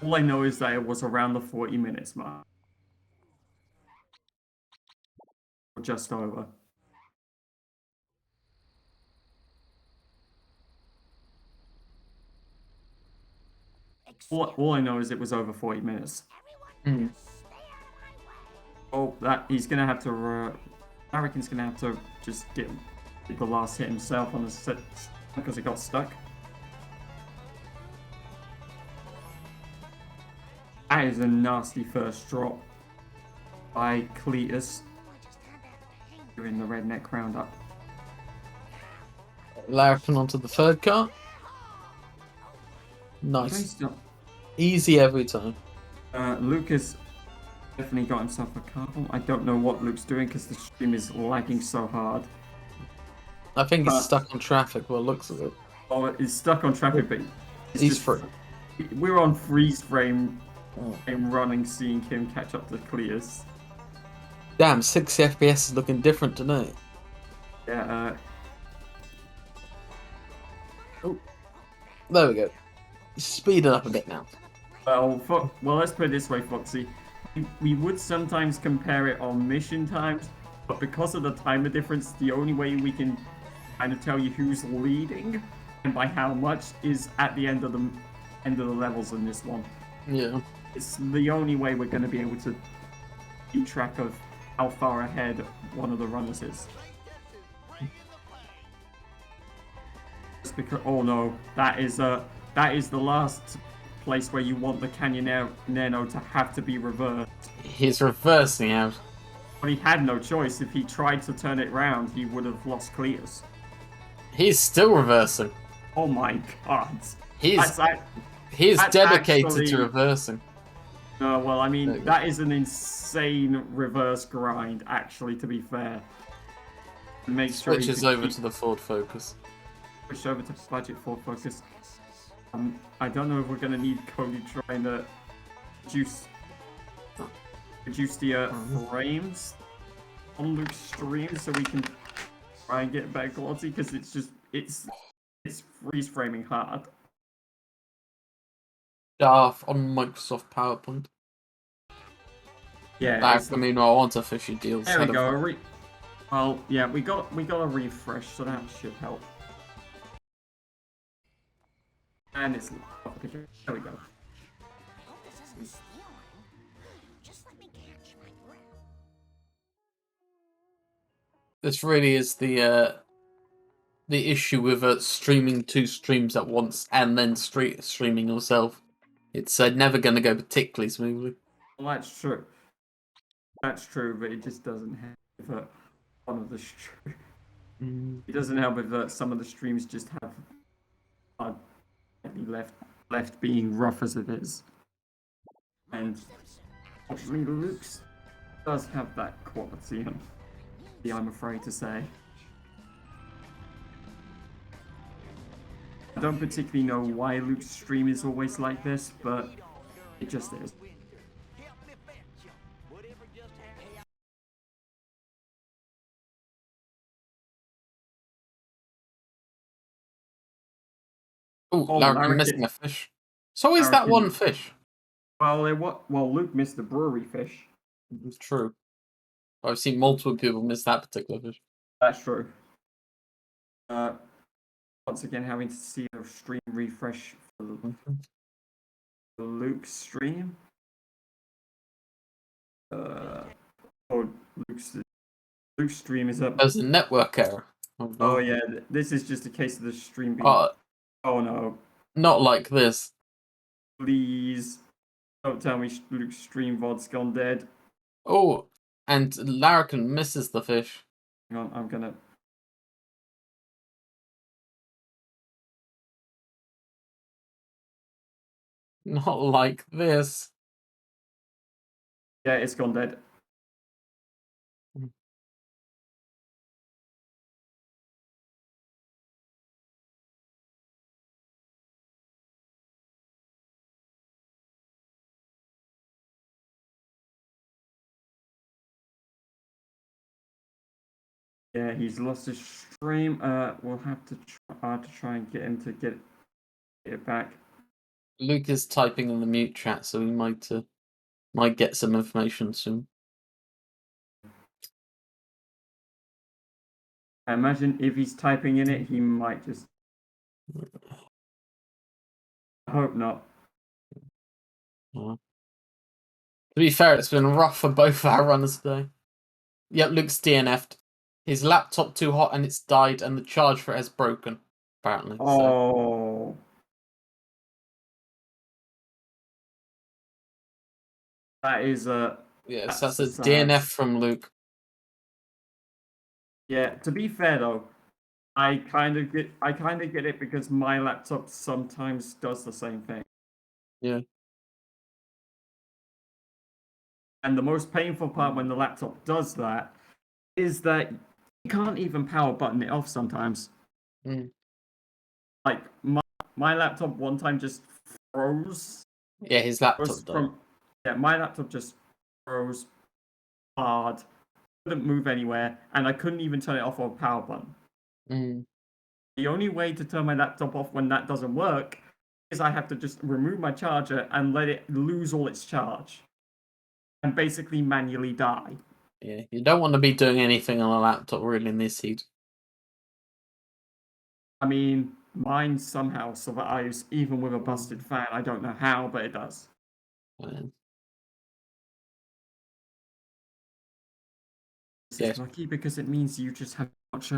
All I know is that it was around the 40 minutes mark. Or just over. All I know is it was over 40 minutes. Hmm. Oh, that he's gonna have to. Larrakin's gonna have to just get the last hit himself on the set because it got stuck. That is a nasty first drop by Cletus during the redneck roundup. Larrakin onto the third car. Nice. He's not- Easy every time. Lucas definitely got himself a car bomb. I don't know what Luke's doing because the stream is lagging so hard. I think he's stuck on traffic. Well, looks of it. Oh, it's stuck on traffic, but He's free. We're on freeze frame. I'm running, seeing him catch up to Cletus. Damn, 60 FPS is looking different tonight. Yeah, There we go. Speed it up a bit now. well, let's put it this way, Foxy. We would sometimes compare it on mission times, but because of the timer difference, the only way we can kind of tell you who's leading and by how much is at the end of the levels in this one. Yeah. It's the only way we're going to be able to keep track of how far ahead one of the runners is. Just because, oh no, that is the last place where you want the Canyon Nano to have to be reversed. He's reversing out. But he had no choice. If he tried to turn it round, he would have lost Cletus. He's still reversing. Oh my god. He's That's dedicated actually- to reversing. No, well, I There you mean, go. that is an insane reverse grind, actually, to be fair. Make sure you Switches can over keep- to the Ford Focus. Switch over to budget for focus. I don't know if we're gonna need Cody trying to reduce the frames on Luke's stream so we can try and get better quality because it's freeze framing hard. Off on Microsoft PowerPoint. Yeah. Back, I mean, I want a fishy deals. There we go. Well, yeah, we got a refresh, so that should help. And it's there we go. This isn't stealing. Just let me catch my breath. This really is the issue with streaming two streams at once and then streaming yourself. It's never going to go particularly smoothly. Well, that's true. That's true, but it just doesn't have one of the. It doesn't help if some of the streams just have left being rough as it is, and fortunately, Luke's does have that quality. I'm afraid to say. I don't particularly know why Luke's stream is always like this, but it just is. Ooh, Oh, Larrakin Larrakin. missing a fish. So is that Larrakin. one fish? Well, Luke missed the brewery fish. It's true. I've seen multiple people miss that particular fish. That's true. Once again, having to see a stream refresh for Luke's stream. Luke's stream is up. There's a network error. Oh yeah, this is just a case of the stream being. Oh, No! not like this. Please, don't tell me Luke's stream VOD's gone dead. Oh, and Larrakin misses the fish. Hang on, I'm gonna. Not like this. Yeah, it's gone dead. Yeah, he's lost his stream. We'll have to try and get him to get it back. Luke is typing in the mute chat, so we might get some information soon. I imagine if he's typing in it, he might just. I hope not. To be fair, it's been rough for both our runners today. Yep, Luke's DNF'd. His laptop too hot and it's died, and the charge for it has broken, apparently. So. Oh. That is a. Yes, that's a DNF from Luke. Yeah, to be fair though, I kind of get it because my laptop sometimes does the same thing. Yeah. And the most painful part when the laptop does that is that you can't even power button it off sometimes. Mm. Like my laptop one time just froze. Yeah, his laptop died. My laptop just froze hard. Couldn't move anywhere, and I couldn't even turn it off on a power button. Mm. The only way to turn my laptop off when that doesn't work is I have to just remove my charger and let it lose all its charge. And basically manually die. Yeah, you don't want to be doing anything on a laptop really in this heat. I mean, mine somehow survives even with a busted fan. I don't know how, but it does. It's lucky because it means you just have to watch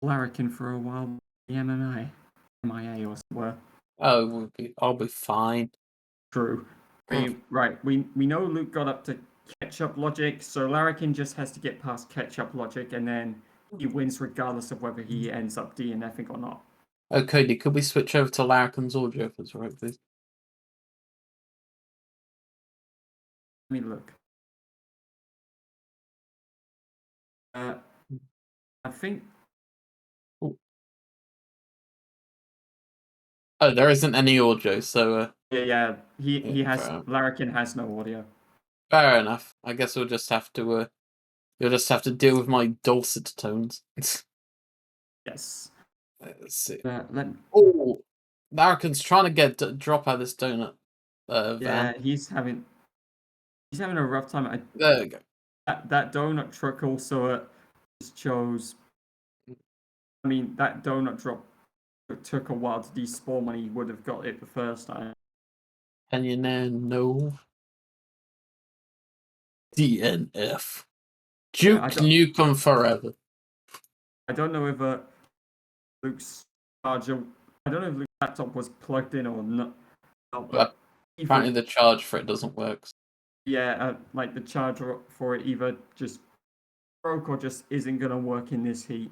Larrakin for a while. The MIA or somewhere. Oh, I'll be fine. True. Right, we know Luke got up to catch-up logic, so Larrakin just has to get past catch-up logic, and then he wins regardless of whether he ends up DNFing or not. Oh, Cody, could we switch over to Larrakin's audio if it's all right, please? Let me look. I think... Oh, there isn't any audio, so... Yeah, he has... Larrakin has no audio. Fair enough. I guess we'll just have to... you'll just have to deal with my dulcet tones. Yes. Let's see. Oh, Larrakin's trying to get drop out of this donut van. Yeah, he's having a rough time. There we go. That donut truck also just chose... I mean, that donut drop took a while to despawn when he would have got it the first time. Can you no? DNF. Duke Nukem forever. I don't know if Luke's charger... I don't know if Luke's laptop was plugged in or not. But apparently the charge for it doesn't work. Yeah, like the charger for it either just broke or just isn't going to work in this heat.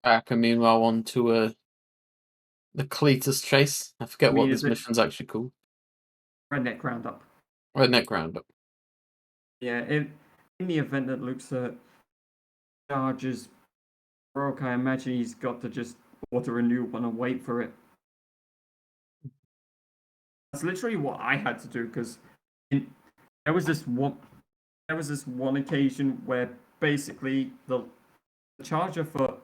Back and meanwhile on to the Cletus chase. I forget what this mission's actually called. Redneck Roundup. Redneck Roundup. Yeah, in the event that Luke's charges broke, I imagine he's got to just order a new one and wait for it. That's literally what I had to do because there was this one occasion where basically the charger for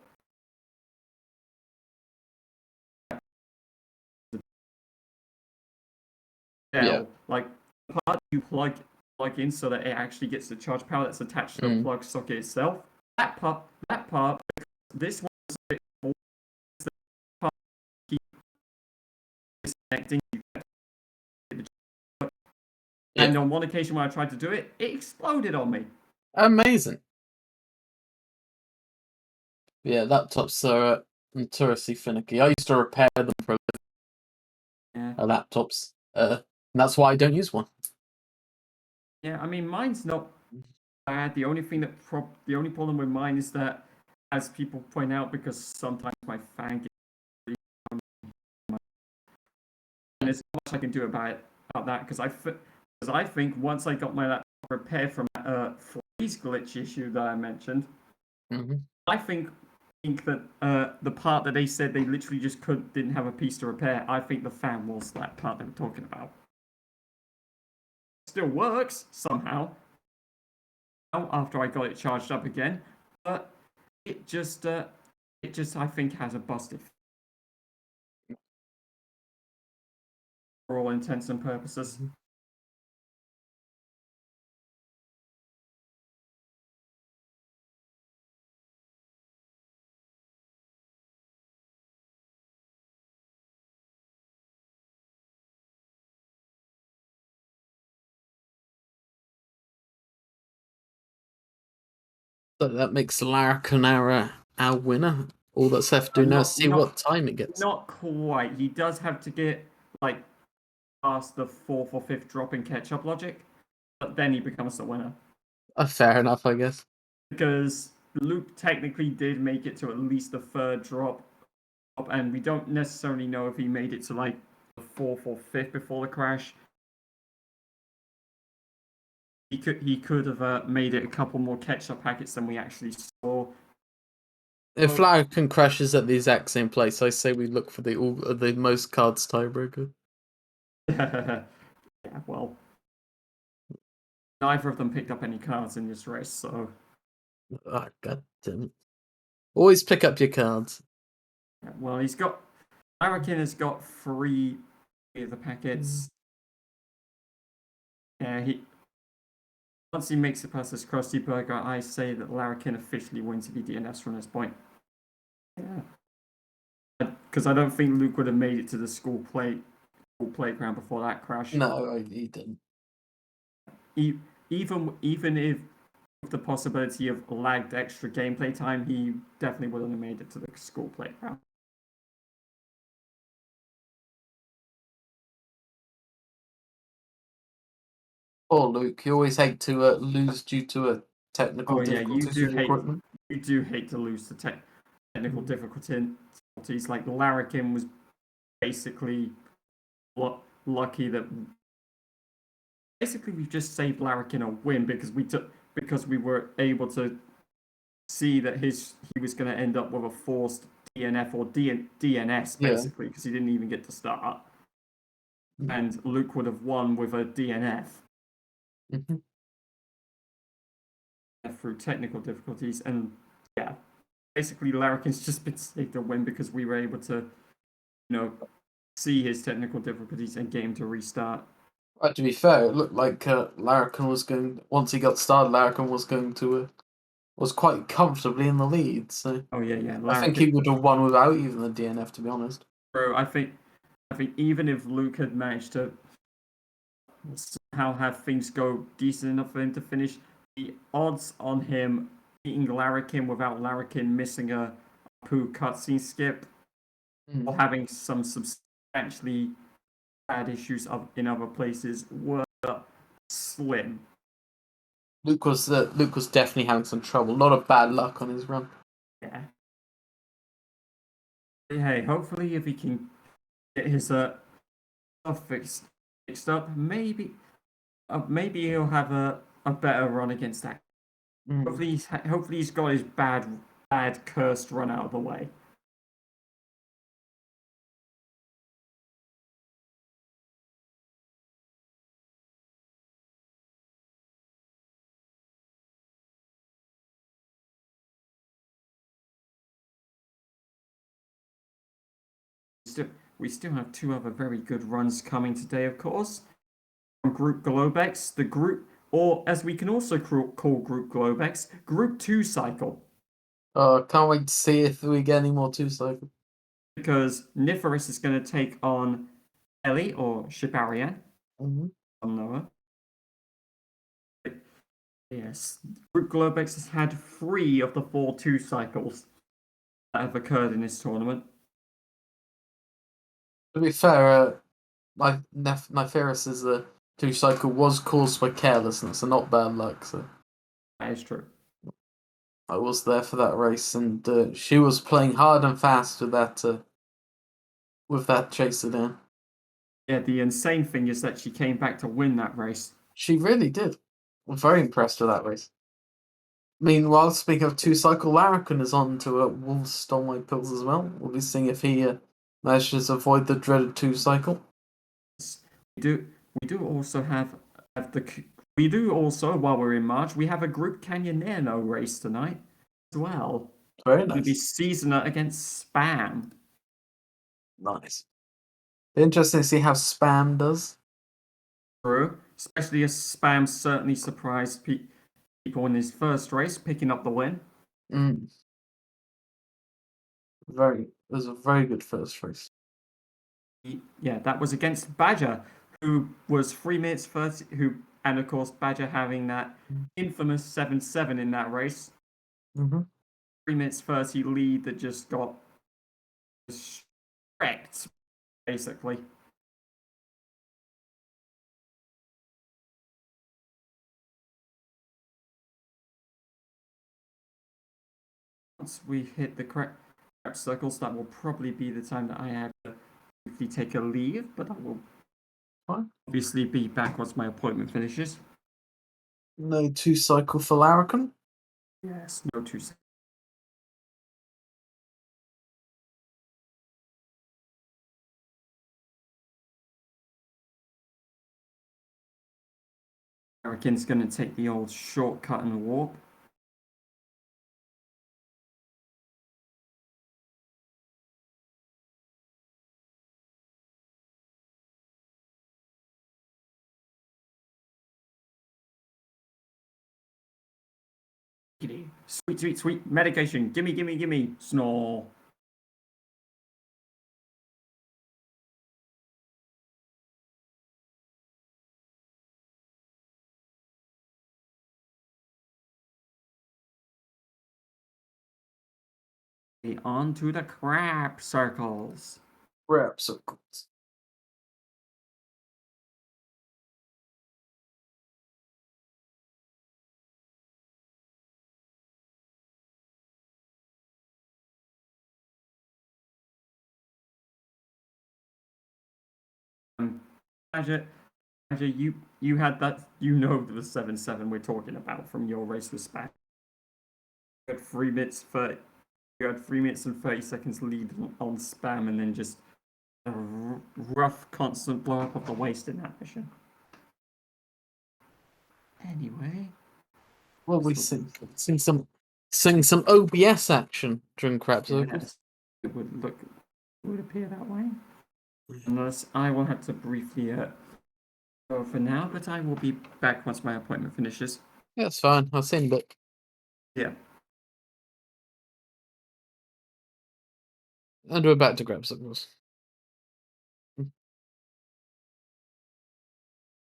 like the part you plug in so that it actually gets the charge power that's attached to the plug socket itself. That part, this one is a bit more, the part keep disconnecting. And on one occasion when I tried to do it, it exploded on me. Amazing. Yeah, laptops are notoriously finicky. I used to repair them for laptops. And that's why I don't use one. Yeah, I mean, mine's not bad. The only problem with mine is that, as people point out, because sometimes my fan gets and there's not much I can do about that because I think once I got my laptop repaired from that freeze glitch issue that I mentioned, I think that the part that they said they literally just didn't have a piece to repair, I think the fan was that part they were talking about. Still works somehow after I got it charged up again, but it just I think has a busted for all intents and purposes. So that makes Larrakin our winner. All that's left to do now is see what time it gets. Not quite. He does have to get like past the 4th or 5th drop in catch-up logic, but then he becomes the winner. Fair enough, I guess. Because Luke technically did make it to at least the 3rd drop, and we don't necessarily know if he made it to like the 4th or 5th before the crash. He could have made it a couple more catch-up packets than we actually saw. If Larrakin crashes at the exact same place, I say we look for the most cards tiebreaker. Yeah, well, neither of them picked up any cards in this race, so. Ah, god damn it. Always pick up your cards. Well, Larrakin has got 3 of the packets. Yeah, once he makes it past this Krusty Burger, I say that Larrakin officially wins if he DNFs from this point. Yeah. Because I don't think Luke would have made it to the school playground before that crash. No, he didn't. Even if with the possibility of lagged extra gameplay time, he definitely wouldn't have made it to the school playground. Poor Luke. You always hate to lose due to a technical difficulties with equipment. You do hate to lose the technical difficulties. Like Larrakin was basically lucky that basically we just saved Larrakin a win because we were able to see that he was going to end up with a forced DNF or DNS basically because he didn't even get to start, and Luke would have won with a DNF. Through technical difficulties, and yeah, basically Larrakin's just been saved a win because we were able to, see his technical difficulties and get him to restart. To be fair, it looked like Larrakin was once he got started, Larrakin was quite comfortably in the lead. So yeah. I think he would have won without even the DNF, to be honest. Bro, I think even if Luke had managed to somehow have things go decent enough for him to finish, the odds on him beating Larrakin without Larrakin missing a poo cutscene skip or having some substantially bad issues in other places were slim. Luke was definitely having some trouble. A lot of bad luck on his run. Yeah. Hey, hopefully if he can get his stuff fixed up, maybe he'll have a better run against that. Hopefully he's got his bad cursed run out of the way. We still have 2 other very good runs coming today, of course. From Group Globex, the group, or as we can also call Group Globex, Group 2 cycle. Can't wait to see if we get any more 2 cycles. Because Niferus is going to take on Ellie, or Shibarian. Noah. Yes, Group Globex has had 3 of the 4 2 cycles that have occurred in this tournament. To be fair, Neferis's 2 cycle was caused by carelessness and not bad luck. So that is true. I was there for that race, and she was playing hard and fast with that chaser down. Yeah, the insane thing is that she came back to win that race. She really did. I'm very impressed with that race. Meanwhile, speaking of two-cycle, Larrakin is on to Wolves Stole My Pills as well. We'll be seeing if he manages to avoid the dreaded two-cycle. We do also have the we do also, while we're in March, we have a Group Canyonero race tonight as well. Very It'll be nice. Seasoner against Spam. Nice. Interesting to see how Spam does. True, especially as Spam certainly surprised people in his first race, picking up the win. Mm. It was a very good first race. Yeah, that was against Badger, who was 3 minutes 30. And of course, Badger having that infamous 7-7 in that race. Mm-hmm. 3 minutes 30 lead that just got wrecked, basically. Once we hit the correct circles, that will probably be the time that I have to quickly take a leave, but I will obviously be back once my appointment finishes. No two-cycle for Larrakin. Yes, no 2 seconds. Larrakin's going to take the old shortcut and warp. Sweet, sweet, sweet medication. Gimme, gimme, gimme. Snore. On to the crap circles. Crap circles. Badger, you had that. You know the 7-7 we're talking about from your race with Spam. You had 3 minutes 30. You had 3 minutes and 30 seconds lead on Spam, and then just a rough, constant blow up of the waist in that mission. Anyway, Well, we sing some OBS action during crap circles. yes, it would appear that way. Unless I will have to briefly go for now, but I will be back once my appointment finishes. Yeah, it's fine. I'll send it. Yeah. And we're back to grab circles.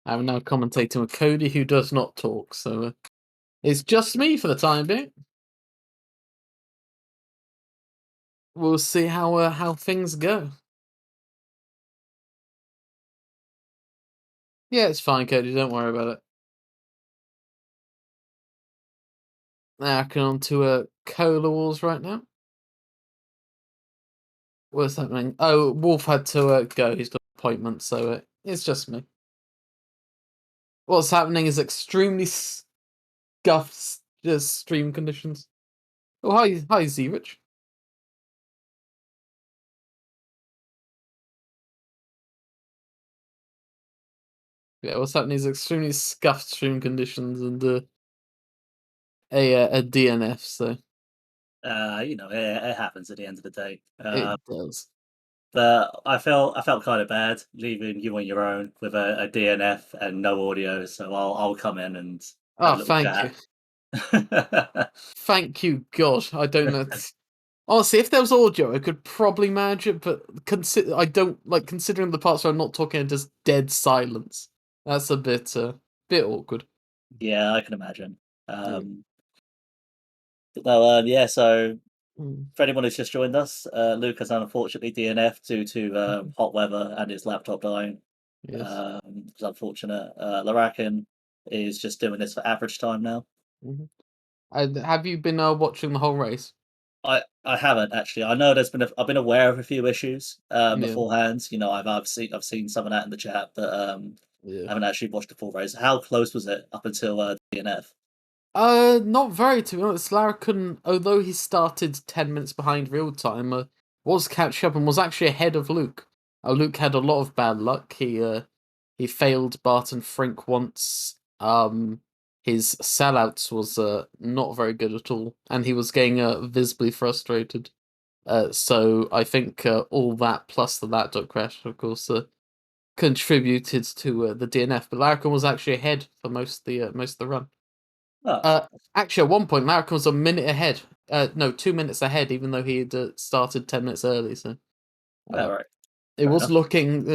I'm now commentating with Cody, who does not talk, so it's just me for the time being. We'll see how things go. Yeah, it's fine, Cody. Don't worry about it. Now, on to Cola Wars right now. What's happening? Oh, Wolf had to go. He's got an appointment, so it's just me. What's happening is extremely scuffed stream conditions. Oh, hi, Z-Rich. Yeah, what's happening is extremely scuffed stream conditions and a DNF. So it happens at the end of the day. it does. But I felt kind of bad leaving you on your own with a DNF and no audio. So I'll come in and have a little Thank chat. you. Thank you, God. I don't know. Honestly, if there was audio, I could probably manage it, but I don't like considering the parts where I'm not talking and just dead silence. That's a bit awkward. Yeah, I can imagine. Yeah. Yeah. So for anyone who's just joined us, Luke has unfortunately DNF'd due to hot weather and his laptop dying. Yes. It's unfortunate. Larrakin is just doing this for average time now. Have you been watching the whole race? I haven't actually. I know I've been aware of a few issues Yeah. beforehand. You know, I've seen some of that in the chat, but I Yeah. haven't actually watched the full race. How close was it up until DNF? Not very, to be honest. Larrakin, although he started 10 minutes behind real time, was catch up and was actually ahead of Luke. Luke had a lot of bad luck. He failed Barton Frink once. His sellouts was not very good at all, and he was getting visibly frustrated. So I think all that plus the laptop crash, of course, contributed to the DNF. But Larrakin was actually ahead for most of the run. Oh, Actually, at one point, Larrakin was a minute ahead. No, 2 minutes ahead, even though he had started 10 minutes early. So all right. it Fair was enough.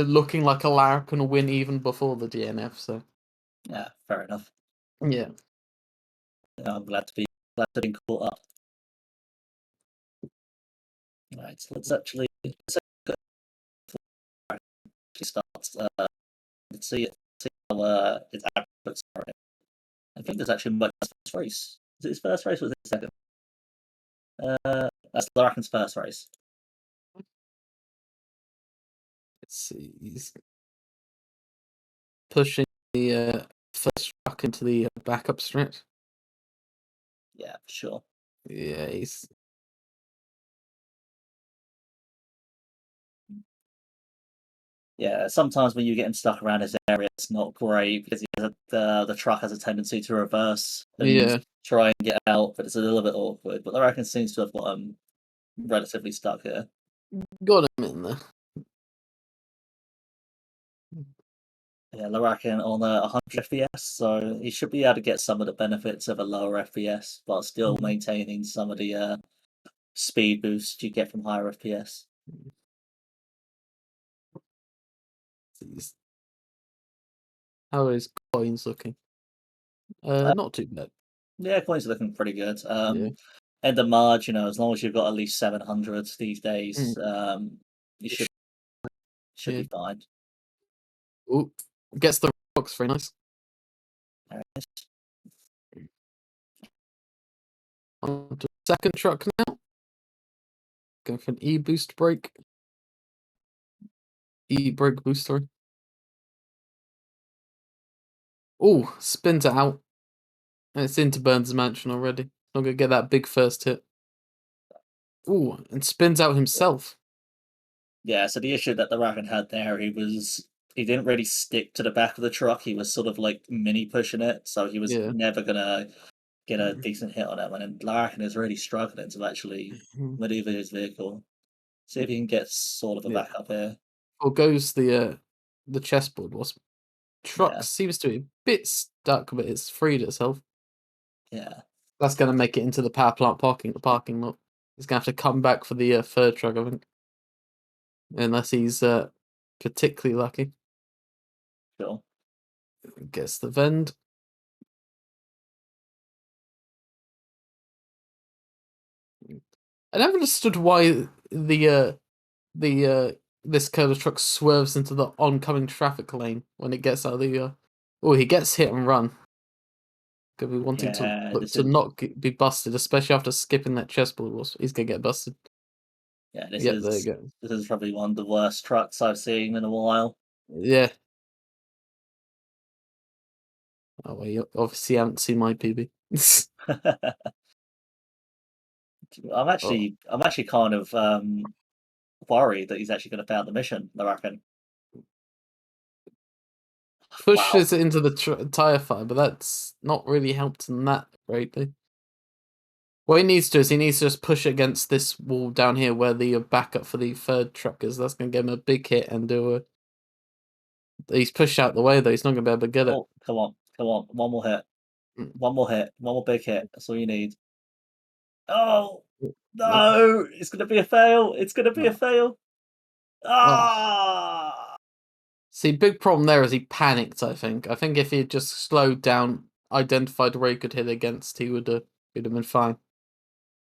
looking like a Larrakin win even before the DNF. So Yeah, fair enough. yeah, Yeah, I'm glad to be caught up. Right, so let's actually start. Let's see how his outputs are. I think there's actually Mike's first race. Is it his first race or was it his second? That's Larrakin's first race. let's see. He's pushing the first truck into the backup stretch. Yeah, for sure. Yeah, he's Yeah, sometimes when you're getting stuck around his area, it's not great because the truck has a tendency to reverse and yeah try and get out, but it's a little bit awkward. But Larrakin seems to have got relatively stuck here. got him in there. Yeah, Larrakin on 100 FPS, so he should be able to get some of the benefits of a lower FPS, but still maintaining some of the speed boost you get from higher FPS. He's- How are his coins looking? Not too bad. Yeah, coins are looking pretty good. Yeah. End of March, as long as you've got at least 700 these days, you should Yeah. be fine. Ooh, gets the rocks, very nice. There it is. On to the second truck now. Going for an E-boost brake. E-brake boost, sorry. Ooh, spins it out. And it's into Burns' mansion already. Not gonna get that big first hit. Ooh, and spins out himself. Yeah, so the issue that the Larrakin had there, he didn't really stick to the back of the truck. He was sort of like mini pushing it, so he was Yeah. never gonna get a decent hit on it. And Larrakin is really struggling to actually maneuver his vehicle. See if he can get sort of a Yeah. backup here. Or goes the chessboard. Truck Yeah. seems to be a bit stuck, but it's freed itself. Yeah. That's gonna make it into the power plant parking lot. He's gonna have to come back for the third truck, I think. Unless he's particularly lucky. Sure. Gets the vend. I never understood why this kind of truck swerves into the oncoming traffic lane when it gets out of the. Oh, he gets hit and run. Gonna be wanting Yeah, this to is not be busted, especially after skipping that chessboard. He's gonna get busted. yeah, Yep, there you go. this is probably one of the worst trucks I've seen in a while. Yeah. Oh well, you obviously haven't seen my PB. I'm Oh. actually kind of worried that he's actually going to fail the mission. I reckon. Wow. Pushes it into the tire fire, but that's not really helped in that greatly. What he needs to just push it against this wall down here where the backup for the third truck is. That's going to give him a big hit and do a. He's pushed out the way though. He's not going to be able to get it. Oh, come on! One more hit, one more big hit. That's all you need. Oh no! It's going to be a fail. It's going to be a fail. Ah! See, big problem there is he panicked. I think if he had just slowed down, identified where he could hit against, he'd have been fine.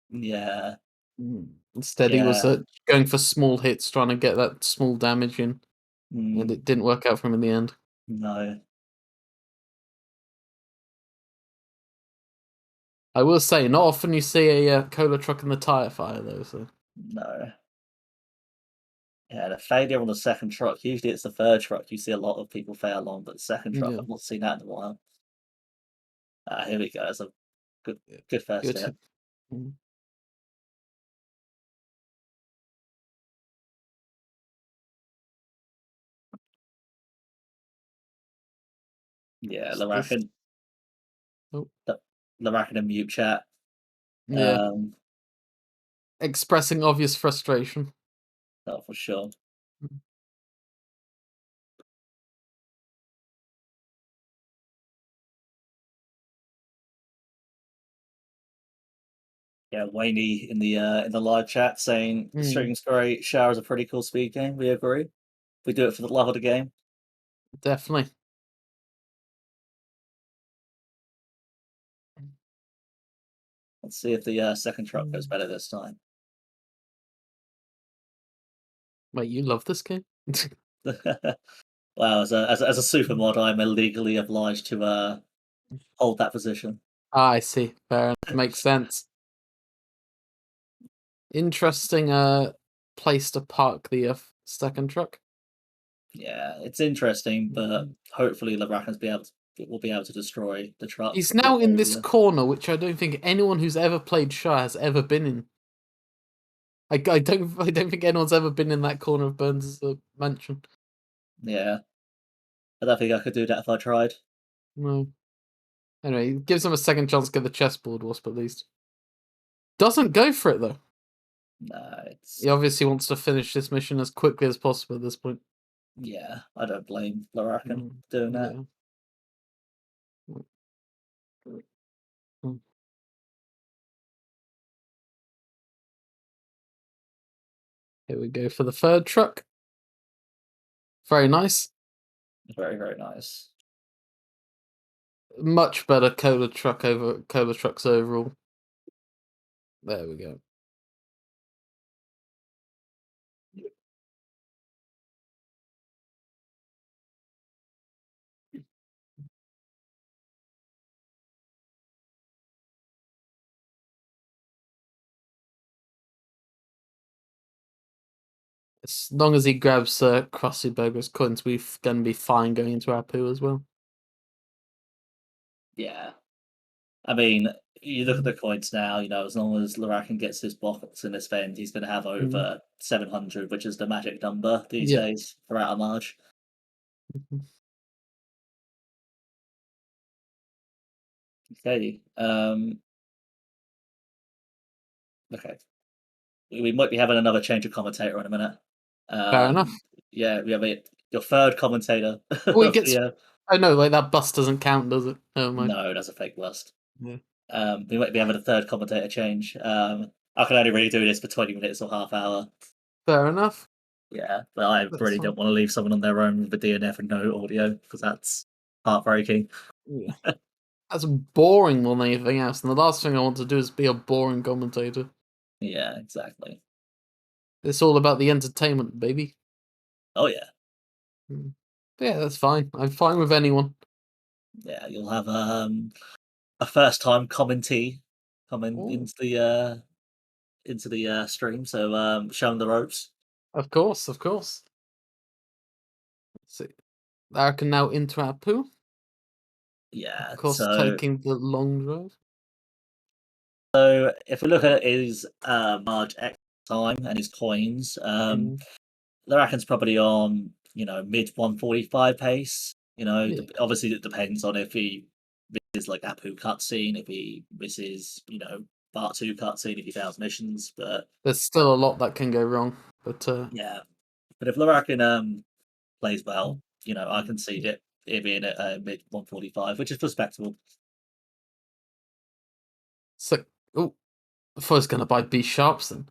Yeah. Instead, he was going for small hits, trying to get that small damage in, and it didn't work out for him in the end. No. I will say, not often you see a cola truck in the tire fire though. So No. Yeah, the failure on the second truck. Usually it's the third truck you see a lot of people fail on, but the second truck yeah, I've not seen that in a while. Here we go. That's a good first good. hit. Mm. Yeah, This- Larrakin. Oh. Larrakin and mute chat. Yeah, expressing obvious frustration. Oh, for sure. Mm. Yeah, Wayne in the live chat saying the stream's great. Shower's a pretty cool speed game. We agree. We do it for the love of the game. Definitely. Let's see if the second truck goes Mm. better this time. Wait, you love this game? Wow, as a super mod, I'm illegally obliged to hold that position. I see. Fair enough. Makes sense. Interesting place to park the second truck. Yeah, it's interesting, but Mm-hmm. hopefully Larrakin's will be able to destroy the truck. He's now in this corner, which I don't think anyone who's ever played Shah has ever been in. I don't think anyone's ever been in that corner of Burns' mansion. Yeah, I don't think I could do that if I tried. No. Anyway, it gives him a second chance to get the chessboard, wasp at least. Doesn't go for it though. No, it's He obviously wants to finish this mission as quickly as possible at this point. yeah. I don't blame Larrakin doing that. Yeah. Mm. Here we go for the third truck. Very nice. Very, very nice. Much better cola trucks overall. There we go. As long as he grabs Krusty Burger's coins, we're going to be fine going into our poo as well. Yeah. I mean, you look at the coins now, as long as Larrakin gets his box in his fend, he's going to have over 700, which is the magic number these Yeah. days throughout a March. Okay. Okay. We might be having another change of commentator in a minute. Fair enough. Yeah, we have your third commentator. Oh, he of gets. the, Oh no, like that bus doesn't count, does it? Never mind. no, that's a fake list. Yeah. We might be having a third commentator change. I can only really do this for 20 minutes or half hour. Fair enough. Yeah, but I That's really fine. don't want to leave someone on their own with a DNF and no audio because that's heartbreaking. Yeah. That's boring more than anything else, and the last thing I want to do is be a boring commentator. Yeah, exactly. It's all about the entertainment, baby. Oh yeah, Yeah, that's fine. I'm fine with anyone. yeah. You'll have a first time commentee coming Ooh. into the stream, so showing the ropes. Of course. Let's see. I can now into our poo. Yeah. Of course, So taking the long drive. if we look at his Marge X time and his coins, Larrakin's probably on mid 145 pace. Yeah. Obviously it depends on if he misses like Apu cutscene, if he misses part 2 cutscene, if he fails missions, but There's still a lot that can go wrong, but yeah. But if Larrakin plays well, I can see it being at mid 145, which is respectable. so oh, I thought I was gonna buy B sharps then.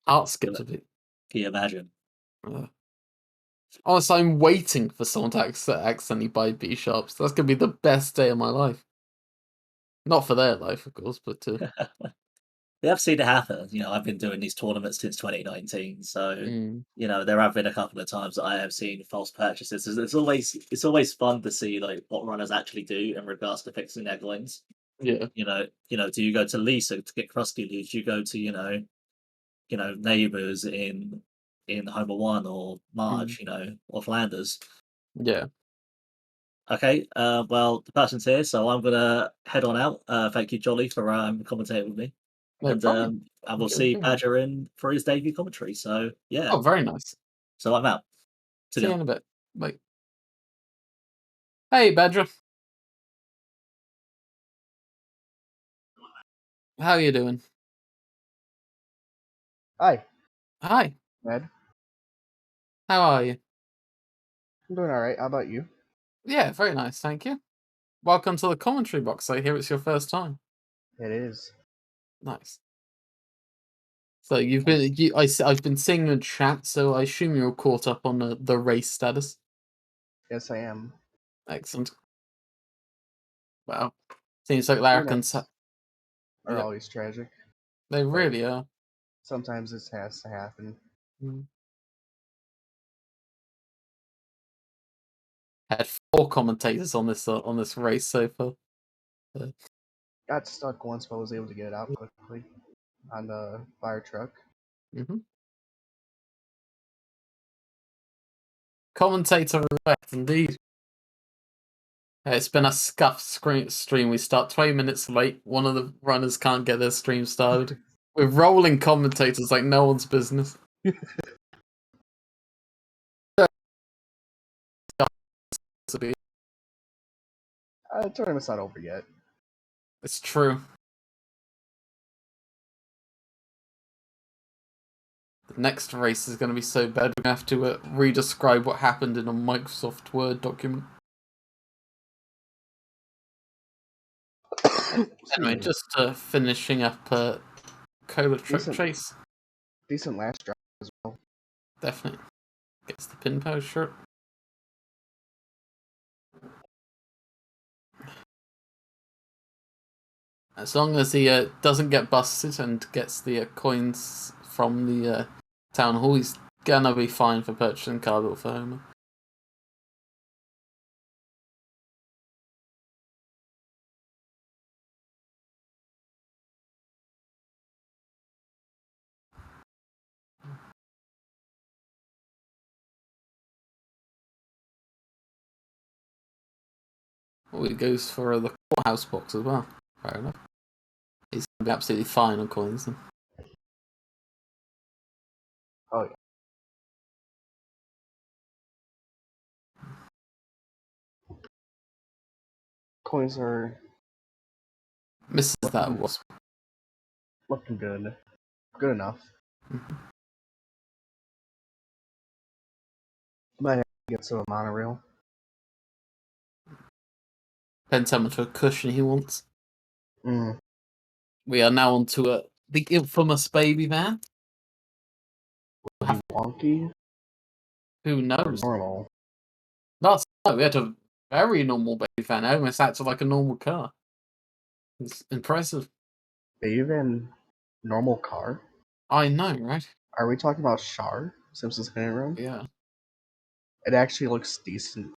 Heart skipped a bit. Can you imagine? Honestly, I'm waiting for someone to accidentally buy B sharps. That's gonna be the best day of my life. Not for their life, of course, but We have seen it happen. I've been doing these tournaments since 2019, so there have been a couple of times that I have seen false purchases. It's always fun to see like what runners actually do in regards to fixing their coins. Yeah. Do you go to Lisa to get Krusty Leaves? Do you go to neighbors in Homer One or Marge, or Flanders? Yeah. Okay, well, the person's here, so I'm gonna head on out. Thank you, Jolly, for commentating with me, No and problem. we'll see Badger in for his debut commentary. So yeah, Oh, very nice. so I'm out. See you in a bit. Bye. Hey, Badger. How you doing? Hi, Hi. Ed. How are you? I'm doing all right. How about you? Yeah, very nice, thank you. Welcome to the commentary box. I hear it's your first time. It is. Nice. So I've been seeing you in chat, so I assume you're caught up on the race status. Yes, I am. Excellent. Wow. Seems like Larrakin's... Units are Yep, always tragic. they but really are. Sometimes this has to happen. Mm. Had 4 commentators on this race so far. Got stuck once, but was able to get it out quickly on the fire truck. Mm-hmm. Commentator elect, indeed. It's been a scuffed stream. We start 20 minutes late. One of the runners can't get their stream started. We're rolling commentators like no one's business. The tournament's not over yet. It's true. The next race is going to be so bad we're going to have to re-describe what happened in a Microsoft Word document. Anyway, just finishing up Cola Truck Chase. Decent last drive as well. Definitely. Gets the pin post shirt. As long as he doesn't get busted and gets the coins from the town hall, he's gonna be fine for purchasing Carbill for Homer. Oh, he goes for the courthouse box as well. Fair enough. He's gonna be absolutely fine on coins then. Oh yeah. Coins are Misses that wasp. looking good. Good enough. Mm-hmm. Might have to get to a monorail. Depends how much of a cushion he wants. Mm. We are now on to the infamous baby van. Wonky Who or knows? normal? Last night we had a very normal baby van. It almost acted like a normal car. It's impressive. Even normal car? I know, right? Are we talking about Char? Simpsons Spinning Room? Yeah. It actually looks decent.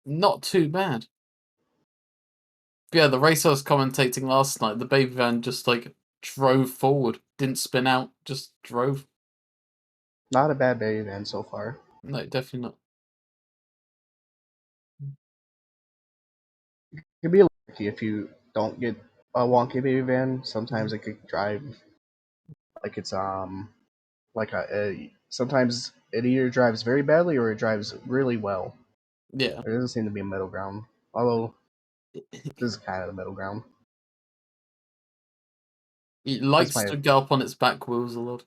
Not too bad. But yeah, the race I was commentating last night, the baby van just drove forward, didn't spin out, just drove. Not a bad baby van so far. No, definitely not. You'd be lucky if you don't get a wonky baby van. Sometimes it could drive like it's sometimes it either drives very badly or it drives really well. Yeah. There doesn't seem to be a middle ground. Although this is kind of the middle ground. It likes to go up on its back wheels a lot.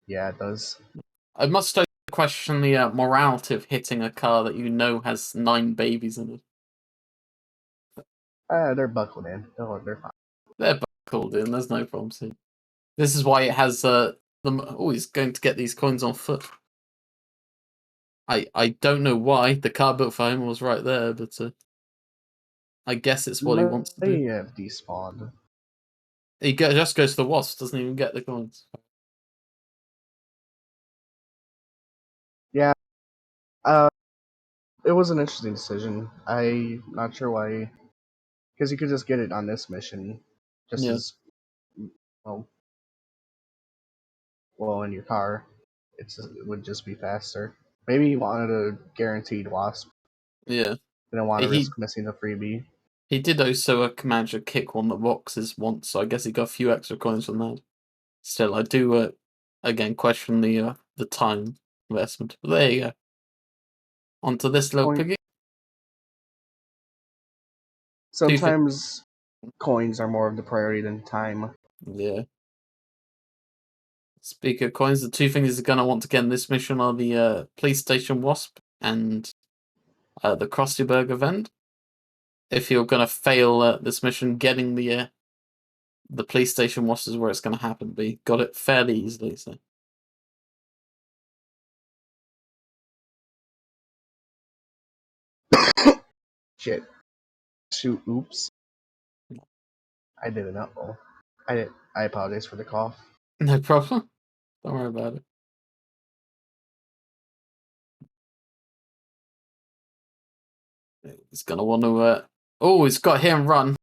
Yeah, it does. I must question the morality of hitting a car that you know has 9 babies in it. They're buckled in. They're fine. They're buckled in, there's no problems here. This is why it has them. Oh, he's going to get these coins on foot. I don't know why. The car built for him was right there, but I guess it's what he wants to do. They have despawned. He just goes to the wasp, doesn't even get the coins. Yeah. It was an interesting decision. I'm not sure why Because you could just get it on this mission, just Yeah. as well in your car. It would just be faster. Maybe he wanted a guaranteed wasp. Yeah. Didn't want to He- risk missing the freebie. He did also command you to kick one of the boxes once, so I guess he got a few extra coins from that. Still, I do again question the time investment. But there you go. Onto this little Coin- piggy. Sometimes coins are more of the priority than time. Yeah. Speaking of coins, the two things he's going to want to get in this mission are the police station wasp and the Krusty Burger event. If you're going to fail this mission, getting the police station wasp is where it's going to happen. But he got it fairly easily. So. Shit. Shoot, oops. I did not know. I apologize for the cough. No problem. Don't worry about it. He's going to want to... Oh, he's got hit and run.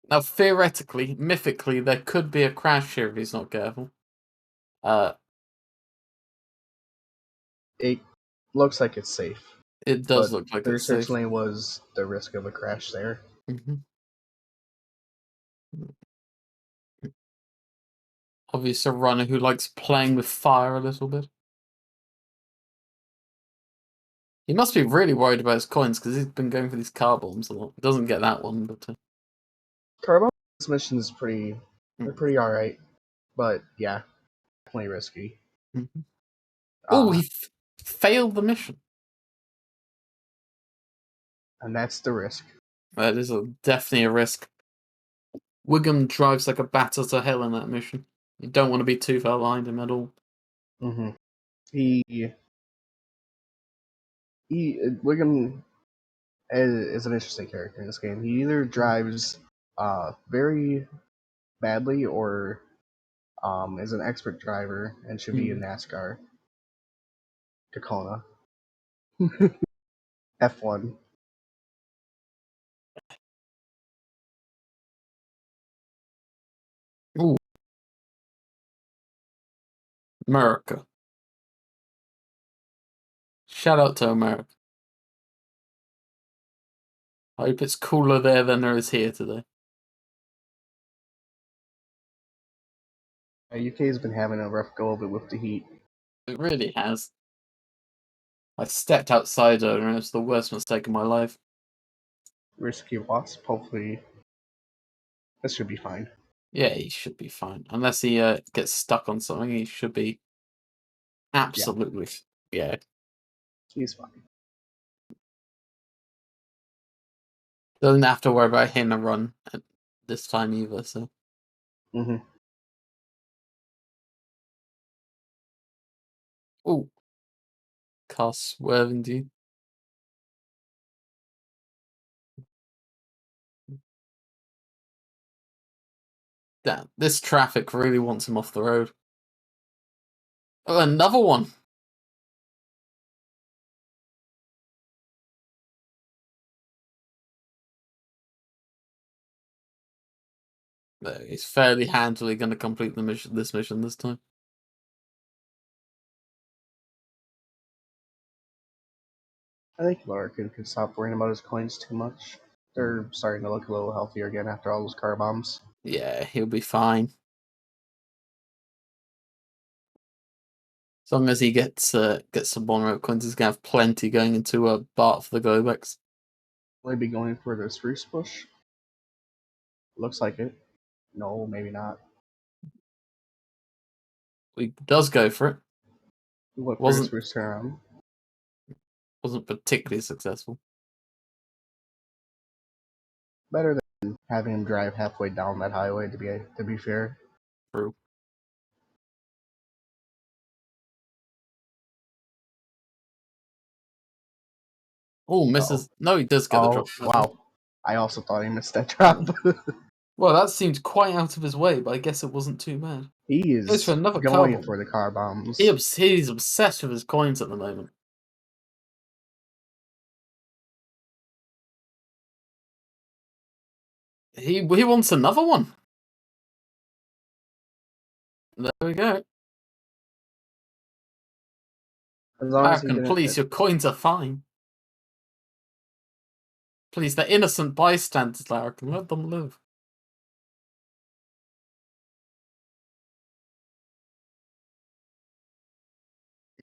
Now, theoretically, mythically, there could be a crash here if he's not careful. It looks like it's safe. It does but look like there it's safe. certainly was the risk of a crash there. Mm-hmm. Obviously, a runner who likes playing with fire a little bit. He must be really worried about his coins because he's been going for these car bombs a lot. He doesn't get that one, but Carbon mission is they're pretty alright, but yeah, definitely risky. Mm-hmm. Oh, he failed the mission. And that's the risk. That is definitely a risk. Wiggum drives like a batter to hell in that mission. You don't want to be too far behind him at all. Mm-hmm. Wiggum is an interesting character in this game. He either drives very badly or is an expert driver and should be in NASCAR. Tacoma. F1. Ooh. America. Shout out to America. I hope it's cooler there than there is here today. UK's been having a rough go of it with the heat. It really has. I stepped outside earlier and it's the worst mistake of my life. Risky wasp. Hopefully, this should be fine. Yeah, he should be fine. Unless he gets stuck on something, he should be absolutely. Yeah. He's fine. Doesn't have to worry about him and run at this time either, so. Mm-hmm. Oh. Car swerving, dude. Damn, this traffic really wants him off the road. Oh, another one. There, he's fairly handily going to complete the mission. This mission this time. I think Larrakin could stop worrying about his coins too much. They're starting to look a little healthier again after all those car bombs. Yeah, he'll be fine. As long as he gets some more coins, he's gonna have plenty going into a Bart for the Globex. Will he be going for the spruce bush? Looks like it. No, maybe not. He does go for it. He went for the spruce turnaround. Wasn't particularly successful. Better than having him drive halfway down that highway. To be fair. True. Oh, misses. No, he does get the drop. Wow. I also thought he missed that drop. Well, that seemed quite out of his way, but I guess it wasn't too bad. He is Goes for another going car for the car bombs. He's obsessed with his coins at the moment. He wants another one. There we go. As long as he Larrakin, didn't. please, your coins are fine. Please, they're innocent bystanders, Larrakin. Let them live.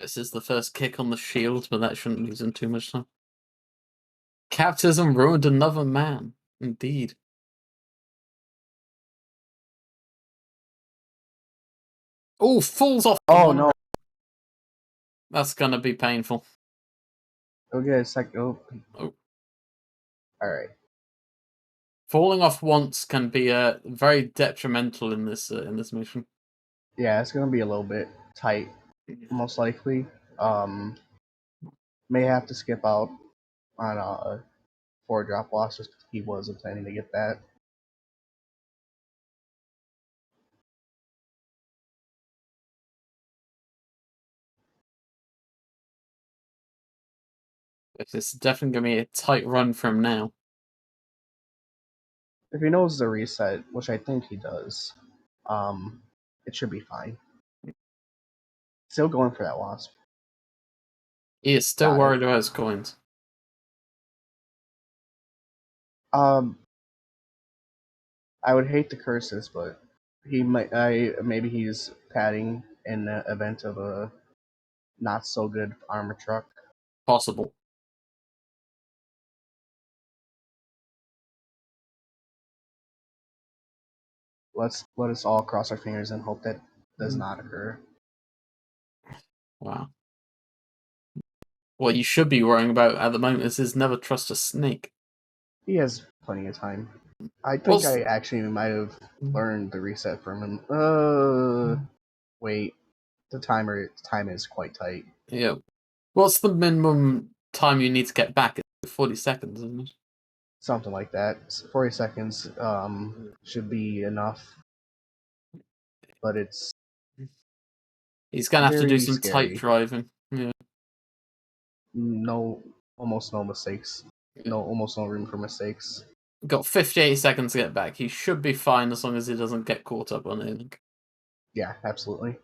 This is the first kick on the shield, but that shouldn't lose him too much time. Capitalism ruined another man. Indeed. Oh, falls off. Oh no! That's gonna be painful. Go get a sec. Oh. Oh. All right. Falling off once can be very detrimental in this mission. Yeah, it's gonna be a little bit tight, most likely. May have to skip out on 4 drop loss just because he wasn't planning to get that. It's definitely gonna be a tight run from now. If he knows the reset, which I think he does, it should be fine. Still going for that wasp. He is still Got it. worried about his coins. I would hate to curse this, but he might. Maybe he's padding in the event of a not so good armor truck. Possible. Let us all cross our fingers and hope that does not occur. Wow. What you should be worrying about at the moment is never trust a snake. He has plenty of time. I think Well, I actually might have learned the reset from him. Wait, the time is quite tight. Yeah. What's the minimum time you need to get back? It's 40 seconds, isn't it? Something like that. 40 seconds should be enough, but it's He's gonna have to do very some scary. tight driving. Yeah. Almost no mistakes. Almost no room for mistakes. Got 58 seconds to get back. He should be fine as long as he doesn't get caught up on anything. Yeah, absolutely.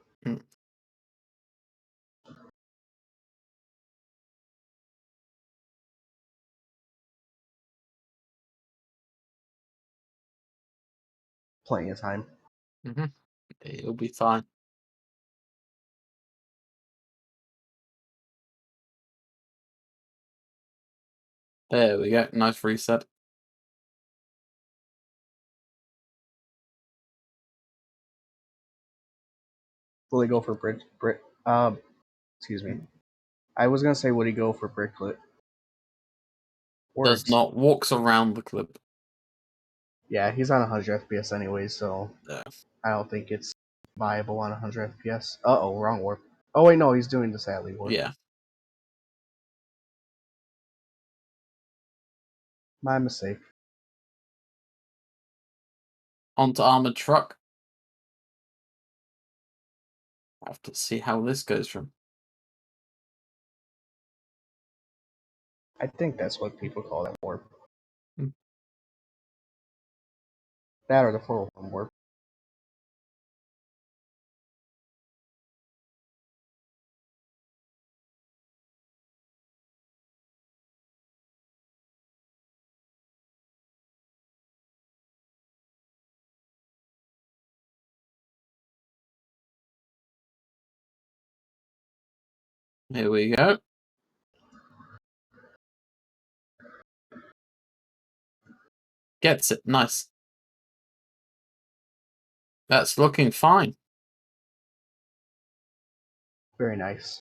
Plenty of time. He'll be fine. There we go. Nice reset. Will he go for excuse me. I was gonna say, would he go for bricklet? Does not. Walks around the clip. Yeah, he's on 100 FPS anyway, so Yeah. I don't think it's viable on 100 FPS. Uh-oh, wrong warp. Oh wait, no, he's doing the Sadly warp. Yeah. My mistake. Onto armored truck. Have to see how this goes from. I think that's what people call that warp. Hmm. That or the 401 warp. Here we go. Gets it. Nice. That's looking fine. Very nice.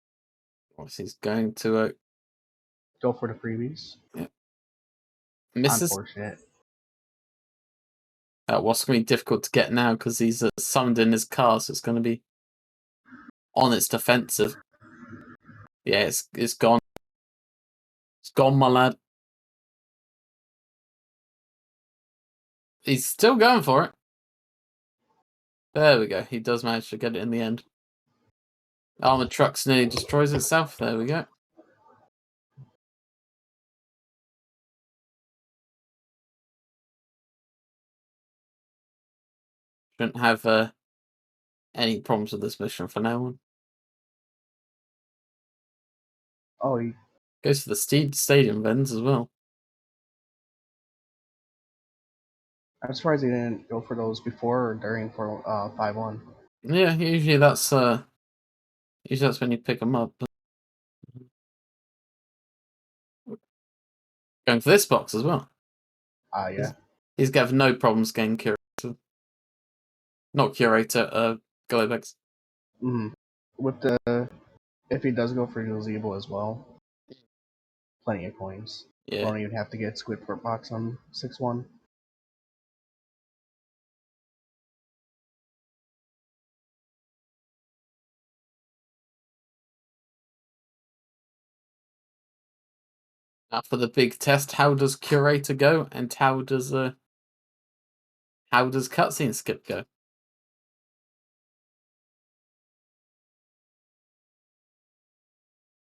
Obviously, he's going to Go for the freebies. yeah. Misses. Unfortunate. What's going to be difficult to get now because he's summoned in his car, so it's going to be on its defensive. Yeah, it's gone. It's gone, my lad. He's still going for it. There we go. He does manage to get it in the end. Armored trucks nearly destroys itself. There we go. Shouldn't have any problems with this mission for now on. Oh, he, Goes for the stadium vents as well. I'm surprised he didn't go for those before or during for 5-1. Yeah, usually that's when you pick them up. Going for this box as well. Yeah. He's got no problems getting curator. Not curator, Globex. Mm-hmm. With the if he does go for gazebo as well, plenty of coins. Yeah. Only you'd have to get Squidward box on 6-1. Now for the big test, how does curator go, and how does cutscene skip go?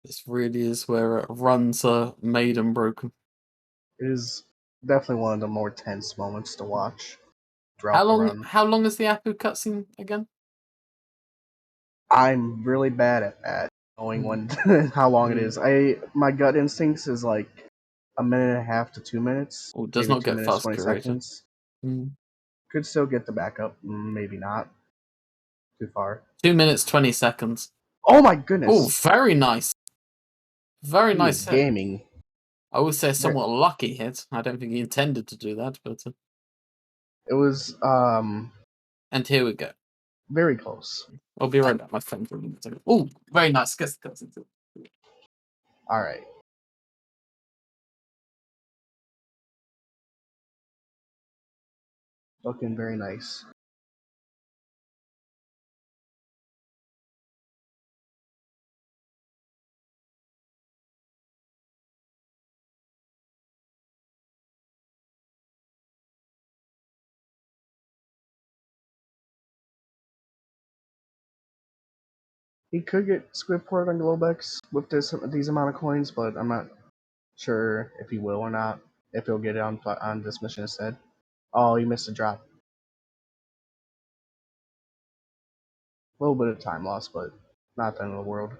This really is where runs are made and broken. It is definitely one of the more tense moments to watch throughout the run. How long is the Apu cutscene again? I'm really bad at knowing when how long it is. My gut instincts is like a minute and a half to 2 minutes. Or does maybe not 2 get minutes fast 20 curator. seconds. Could still get the backup, maybe not. Too far. 2 minutes 20 seconds. Oh my goodness! Oh, very nice. Very He nice is hit. gaming. I would say a somewhat lucky hit. I don't think he intended to do that, but It was and here we go. very close. I'll be right back, my friend. Oh, very nice. Guess the cutscene. All right. Looking very nice. He could get Squidport on Globex with these amount of coins, but I'm not sure if he will or not. If he'll get it on this mission instead. Oh, he missed a drop. A little bit of time loss, but not the end of the world.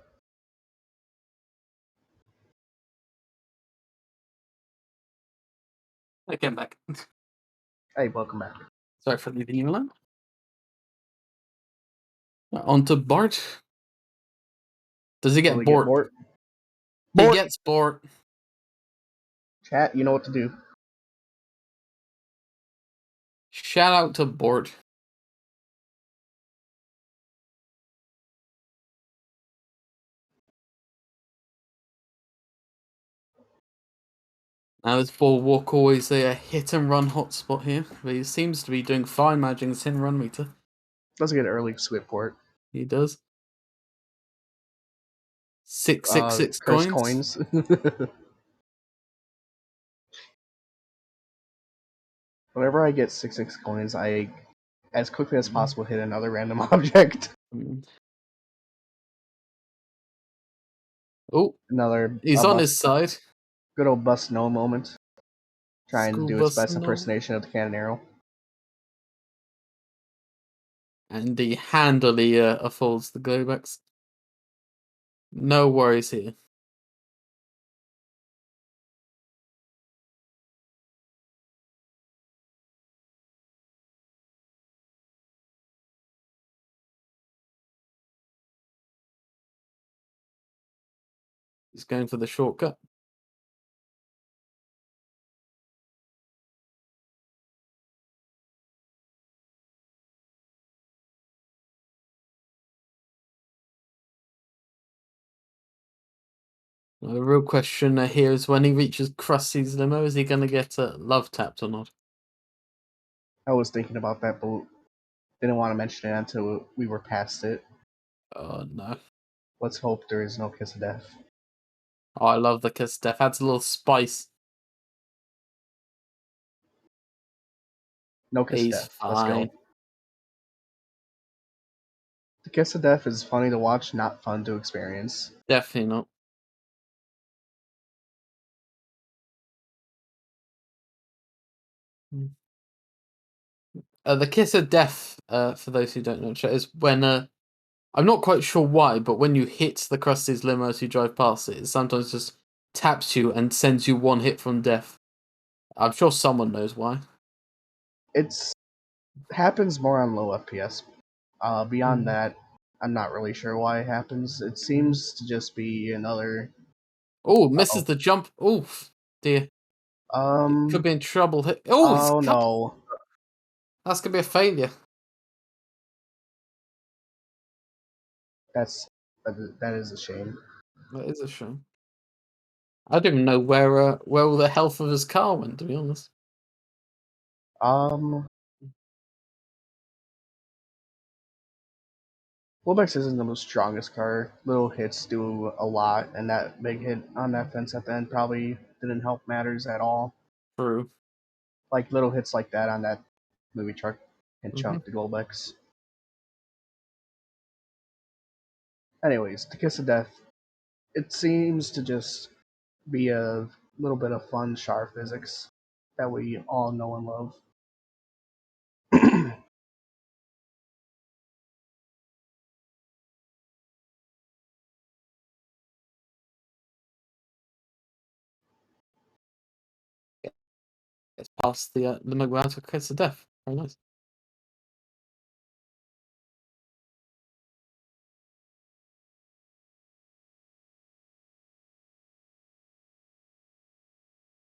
I came back. Hey, welcome back. Sorry for leaving you alone. On to Bart. Does he Will get he bored? Bort? He Bort! gets bored. Chat, you know what to do. Shout out to Bort. Now this ball walk always a hit and run hotspot here, but he seems to be doing fine managing his hit and run meter. Doesn't get early Squidport. He does. 666 Curse coins. Whenever I get 6 coins, I, as quickly as possible, hit another random object. Oh, Another. he's on his side. Good old bust no moment. Trying School to do its bus best no. impersonation of the cannon arrow. And he handily affolds the Globex. No worries here. He's going for the shortcut. The real question here is when he reaches Krusty's limo, is he going to get love tapped or not? I was thinking about that, but didn't want to mention it until we were past it. Oh, no. Let's hope there is no kiss of death. Oh, I love the kiss death. Adds a little spice. No kiss of He's death. Let's fine. go. The kiss of death is funny to watch, not fun to experience. Definitely not. The kiss of death for those who don't know, chat, is when I'm not quite sure why, but when you hit the Krusty's limo as you drive past it sometimes just taps you and sends you one hit from death. I'm sure someone knows why. It's happens more on low FPS. Beyond Mhm. that, I'm not really sure why it happens. It seems to just be another. Oh, misses Uh-oh. the jump. Oof, dear. Could be in trouble. Oh, he's Oh cut. no. That's gonna be a failure. That is a shame. That is a shame. I don't even know where all the health of his car went, to be honest. Wobex isn't the most strongest car. Little hits do a lot, and that big hit on that fence at the end probably didn't help matters at all. True. Like little hits like that on that movie truck and Mhm. chunk the Wobex. Anyways, the Kiss of Death. It seems to just be a little bit of fun char physics that we all know and love. It's past the Maguire kiss of death. Very nice.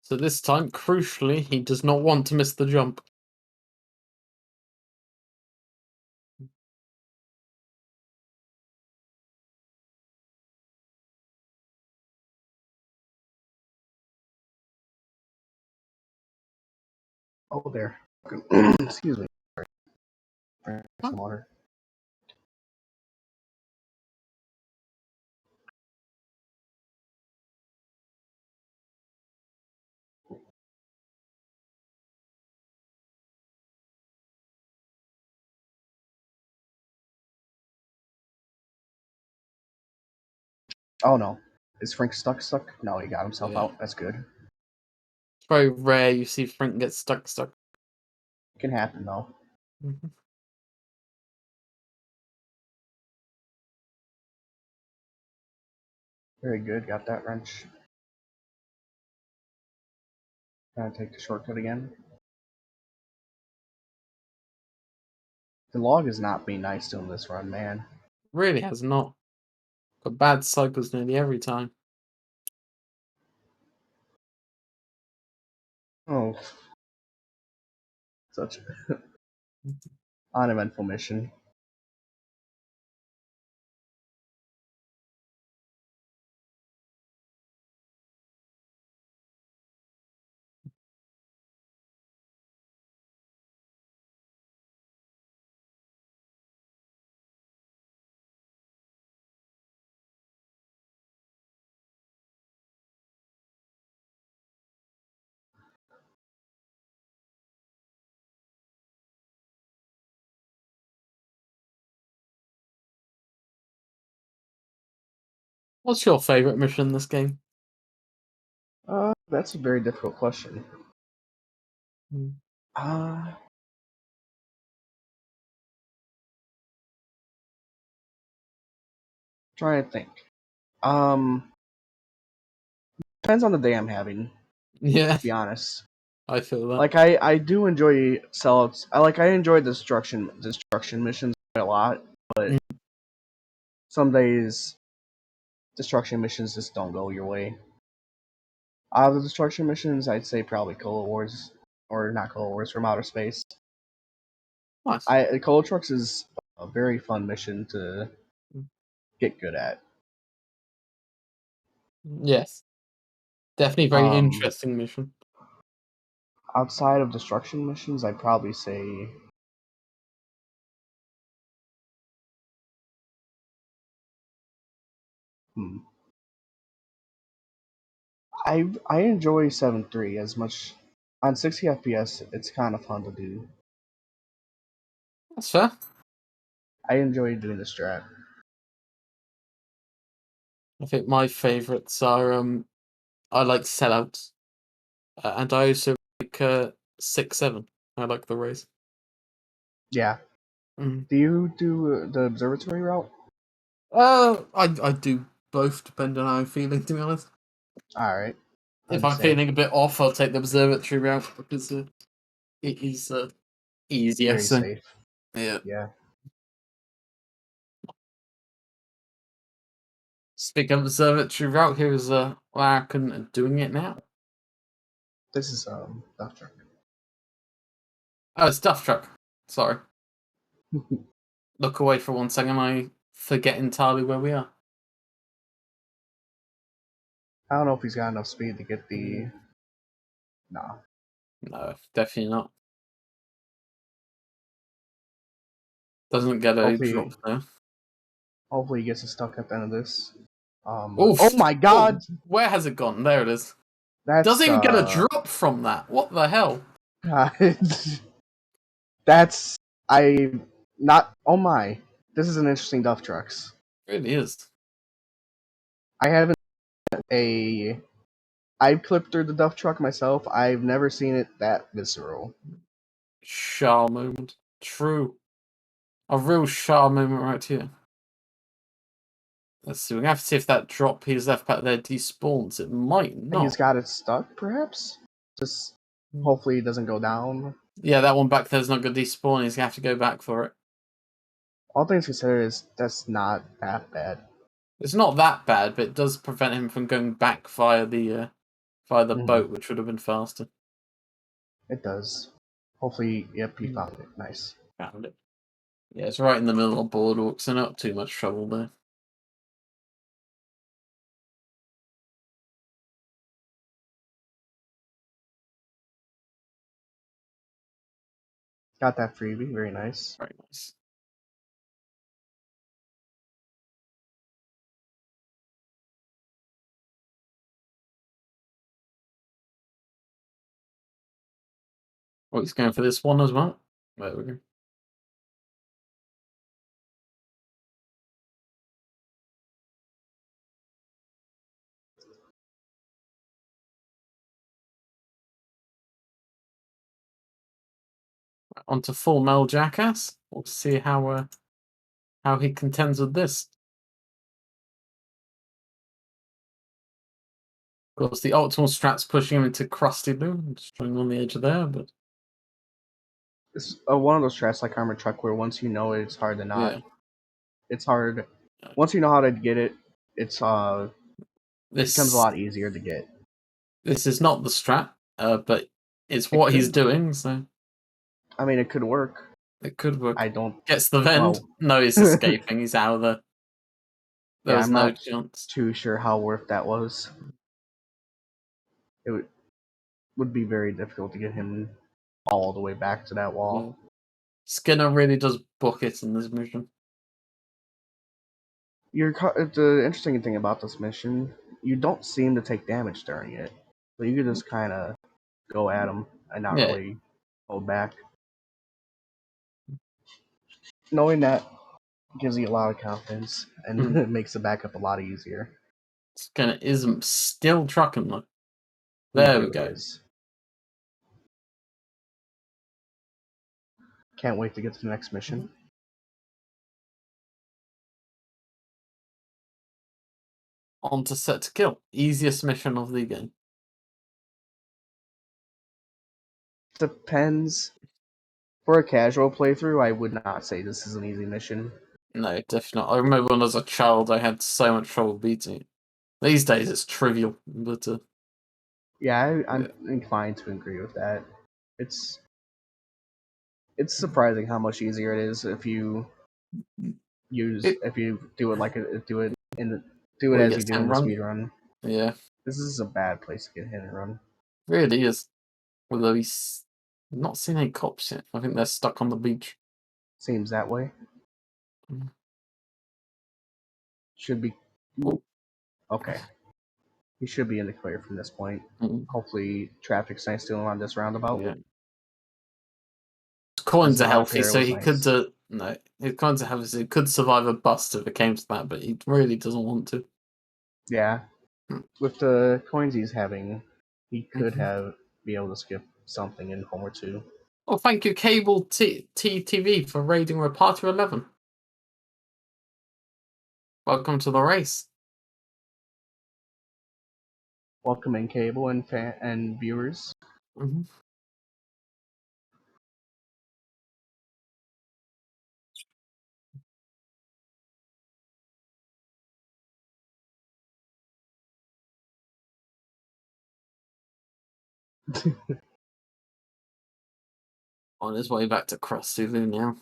So this time, crucially, he does not want to miss the jump. Oh, there. Excuse me. Drink some water. Oh no. Is Frank stuck? No, he got himself Yeah. out. That's good. It's very rare you see Frank get stuck. It can happen though. Mhm. Very good. Got that wrench. Gonna take the shortcut again. The log is not being nice doing this run, man. Really has not. Got bad cycles nearly every time. Oh. Such uneventful mission. What's your favourite mission in this game? That's a very difficult question. Mm. Trying to think. Depends on the day I'm having, Yeah, to be honest. I feel that. Like I do enjoy sellouts. I enjoy the destruction missions quite a lot, but Mm. some days destruction missions just don't go your way. Out of the destruction missions, I'd say probably Cola Wars, or not Cola Wars, from outer space. Nice. Cola Trucks is a very fun mission to get good at. Yes. Definitely very interesting mission. Outside of destruction missions, I'd probably say I enjoy 7.3 as much. On 60 FPS, it's kind of fun to do. That's fair. I enjoy doing the strat. I think my favourites are I like sellouts, and I also like 6-7. I like the race. Yeah, Mm. Do you do the observatory route? I do both, depending on how I'm feeling, to be honest. All right. If I'm feeling a bit off, I'll take the observatory route because it is easier. very So, safe. yeah. Yeah. Speaking of observatory route, here's Larrakin doing it now. This is duff truck. Oh, it's Duff Truck. Sorry. Look away for 1 second, I forget entirely where we are. I don't know if he's got enough speed to get the. Nah. No, definitely not. Doesn't get a Hopefully, drop there. hopefully he gets it stuck at the end of this. Oof. Oh my God! Oh, where has it gone? There it is. That's Doesn't even get a drop from that. What the hell? That's I not. Oh my! This is an interesting duff trucks. It really is. I haven't a. I've clipped through the duff truck myself. I've never seen it that visceral. Shah moment. True. A real Shah moment right here. Let's see. We're going to have to see if that drop he's left back there despawns. It might not. He's got it stuck, perhaps. Just hopefully it doesn't go down. Yeah, that one back there's not going to despawn. He's going to have to go back for it. All things considered, is that's not that bad. It's not that bad, but it does prevent him from going back via the boat, which would have been faster. It does. Hopefully, yep, he found it. Nice. Found it. Yeah, it's right in the middle of boardwalk, so not too much trouble there. Got that freebie. Very nice. Very nice. Oh, he's going for this one as well. There we go. On to Full Metal Jackass. We'll see how he contends with this. Of course, the optimal strat's pushing him into Krusty Lou, just trying on the edge of there, but It's one of those strats like Armored Truck where once you know it, it's hard to not. yeah. It's hard. Once you know how to get it, it becomes a lot easier to get. This is not the strat, but it's what he's doing, so I mean, it could work. it could work. I don't. Gets the vend. Well, No, he's escaping. He's out of there. There was I'm no not chance. too sure how worth that was. It would be very difficult to get him all the way back to that wall. Yeah. Skinner really does book it in this mission. The interesting thing about this mission, you don't seem to take damage during it, so you can just kind of go at him and not really hold back. Knowing that gives you a lot of confidence and it makes the backup a lot easier. Skinner isn't still trucking though. He There we really go. is. Can't wait to get to the next mission. On to Set to Kill. Easiest mission of the game. Depends. For a casual playthrough, I would not say this is an easy mission. No, definitely. I remember when I was a child, I had so much trouble beating it. These days, it's trivial, but Yeah, I'm inclined to agree with that. It's surprising how much easier it is if you if you do it like do it as you do in the speed run. Yeah, this is a bad place to get hit and run. Really is. Although he's not seen any cops yet. I think they're stuck on the beach. Seems that way. Should be. Ooh. Okay. He should be in the clear from this point. Hopefully, traffic's nice to him on this roundabout. Yeah. His coins are healthy, so he could. No, his coins are healthy, so he could survive a bust if it came to that, but he really doesn't want to. Yeah. With the coins he's having, he could be able to skip something in Homer 2. Oh, thank you, Cable TTV, for raiding with Party 11. Welcome to the race. Welcome in, Cable and viewers. Mm-hmm. On his way back to Cross Zulu now.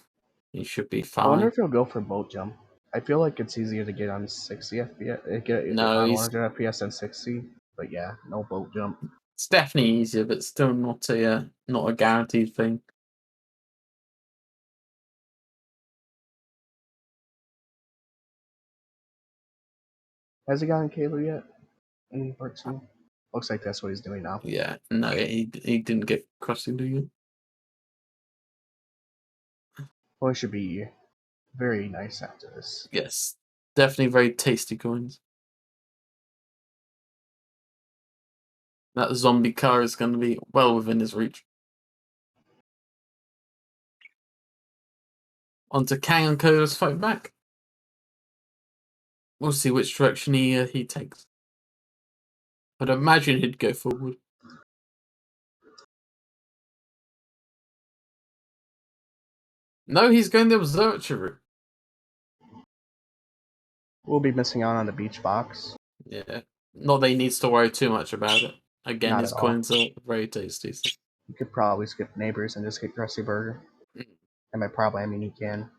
He should be I wonder fine. if he'll go for boat jump. I feel like it's easier to get on 60 FPS, get No, on he's 100 FPS than 60. But yeah, no boat jump. it's definitely easier, but still not a guaranteed thing. Has he gotten Cable yet? In part 2? Looks like that's what he's doing now. Yeah, no, he didn't get Cross Zulu yet. Well, it should be very nice after this. Yes, definitely very tasty coins. That zombie car is going to be well within his reach. Onto Kang and Koda's fight back. We'll see which direction he takes. I'd imagine he'd go forward. No, he's going the observatory route. We'll be missing out on the beach box. Yeah, not that he needs to worry too much about it. Again, Not his at all. coins are very tasty. So. You could probably skip neighbors and just get Krusty Burger. And by probably, I mean you can.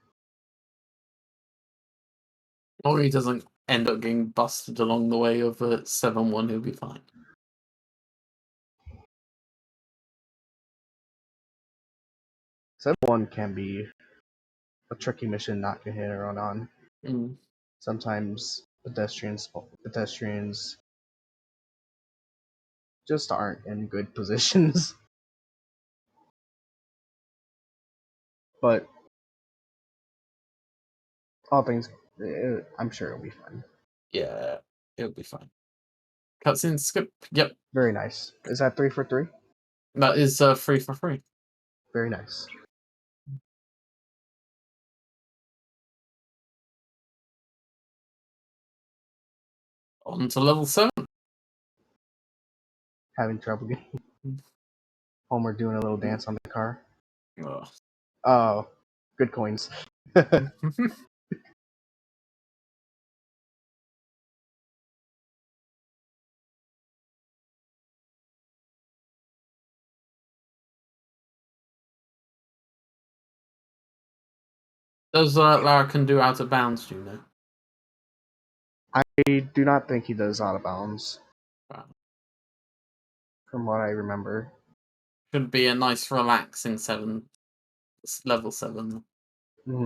Or he doesn't end up getting busted along the way of a 7-1, he'll be fine. Step 1 can be a tricky mission not to hit or run on. Mm. Sometimes pedestrians just aren't in good positions. But all things, I'm sure it'll be fun. Yeah, it'll be fine. Cutscene skip. Yep, Very nice. Is that 3 for 3? that is 3 for 3. Very nice. On to level 7. Having trouble getting Homer doing a little dance on the car. Ugh. Oh, good coins. Does Larrakin do out of bounds, do you know? I do not think he does out of bounds. Wow. From what I remember. Should be a nice relaxing level 7. Mhm.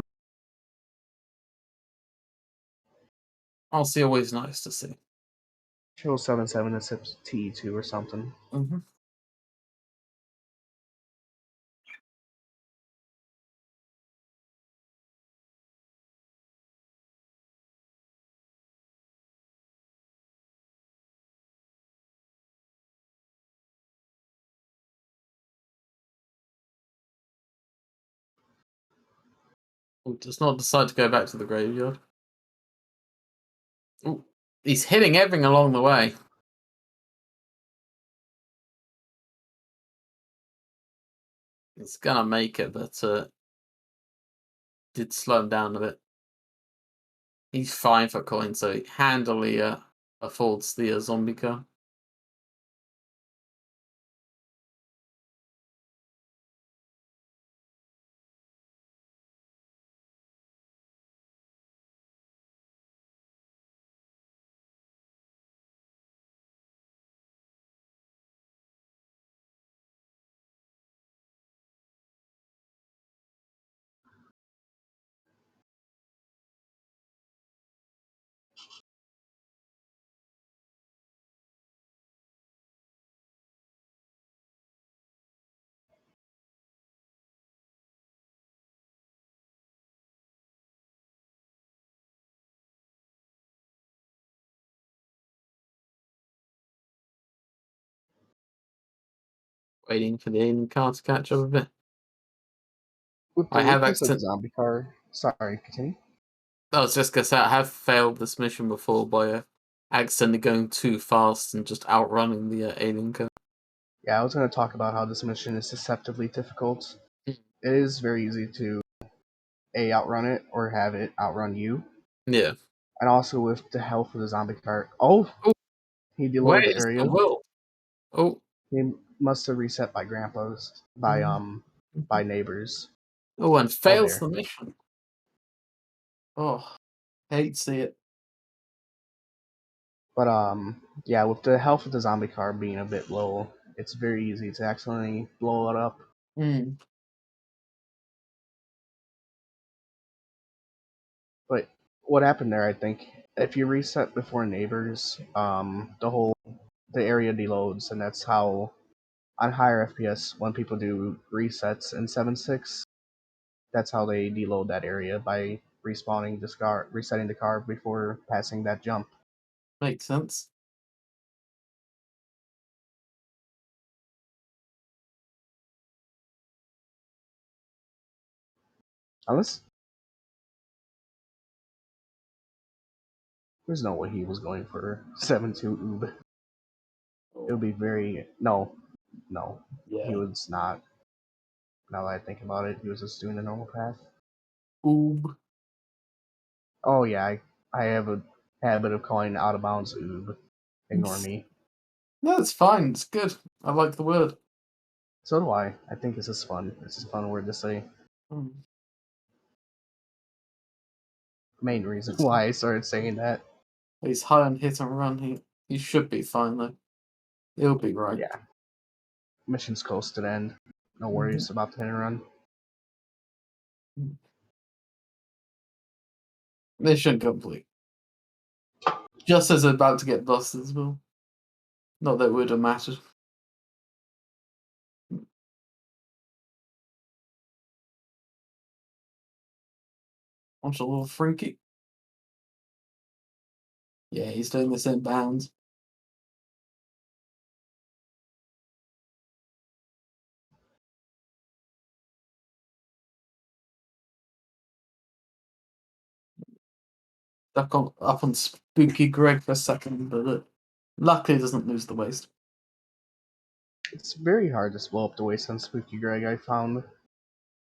Also always nice to see. Chill 7-7 and sips T2 or something. Mm-hmm. Does not decide to go back to the graveyard. Ooh, he's hitting everything along the way. He's gonna make it, but did slow him down a bit. He's fine for coins, so he handily affords the zombie car. Waiting for the alien car to catch up a bit. With the I have weakness of the accident. zombie car. Sorry, continue. I was just gonna say I have failed this mission before by accidentally going too fast and just outrunning the alien car. Yeah, I was going to talk about how this mission is deceptively difficult. Mm. It is very easy to outrun it or have it outrun you. Yeah. And also with the health of the zombie car. Oh, Oh, he where deloaded the is the area. will? Oh. He must have reset by grandpa's by neighbors. Oh, and Oh, fails there. the mission. Oh, hate to see it. But yeah, with the health of the zombie car being a bit low, it's very easy to accidentally blow it up. Mm. But what happened there, I think, if you reset before neighbors, the area deloads, and that's how on higher FPS when people do resets in 7.6, that's how they deload that area by resetting the car before passing that jump. Makes sense. Unless there's no way he was going for 7.2 oob. It would be very no. He Yeah. was not. Now that I think about it, he was just doing the normal path. Oob. Oh yeah, I have a habit of calling out of bounds oob. Ignore me. No, it's fine. It's good. I like the word. So do I. I think this is fun. It's a fun word to say. Mm. Main reason why I started saying that. He's high on hit and run. He should be fine though. He'll be right. Yeah. Mission's close to the end. No Mhm. worries about the hit and run. Mission complete. Just as about to get busted as well. Not that it would have mattered. Watch a little freaky. Yeah, he's doing this in bounds. Up on Spooky Greg for a second, but luckily doesn't lose the waist. It's very hard to blow up the waist on Spooky Greg, I found.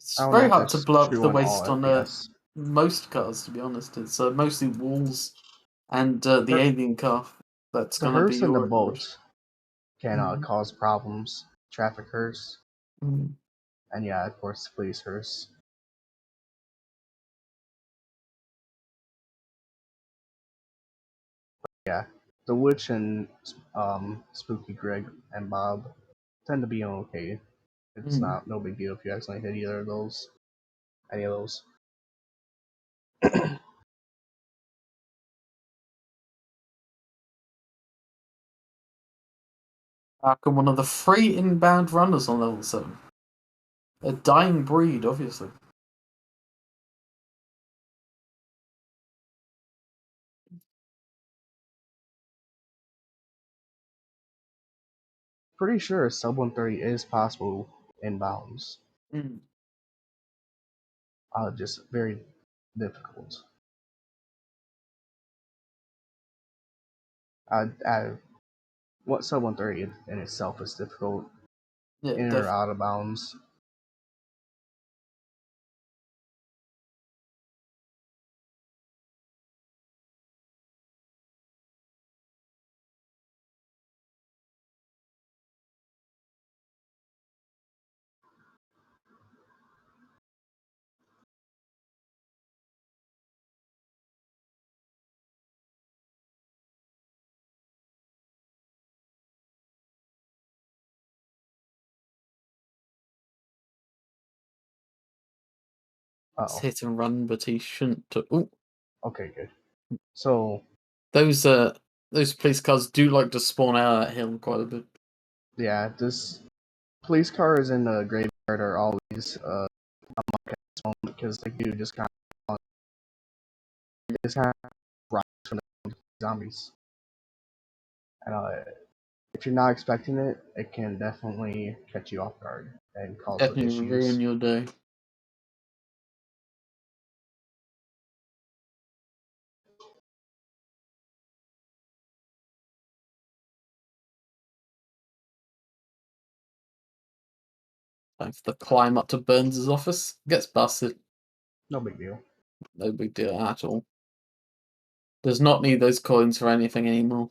It's I don't know very if hard to that's blow up true the on all waist on FPS. most cars, to be honest. It's mostly walls and the alien car that's The gonna be hearse and the your rush. boat can cause problems. Traffic hearse. Mm. And yeah, of course, the police hearse. Yeah, the witch and Spooky Greg and Bob tend to be okay. It's Mm. no big deal if you accidentally hit either of those, any of those. Arkham, one of the 3 inbound runners on level 7. A dying breed, obviously. Pretty sure sub 130 is possible inbounds. Mm. Just very difficult. What sub 130 in itself is difficult. Yeah, In or definitely. out of bounds. It's Oh, hit and run, but he shouldn't. Ooh, okay, good. So those police cars do like to spawn out of that hill quite a bit. yeah, this police cars in the graveyard are always because they do just kind of rise from the zombies. And if you're not expecting it, it can definitely catch you off guard and cause Definitely ruin issues. your day. Time for the climb up to Burns' office. Gets busted. No big deal. No big deal at all. Does not need those coins for anything anymore.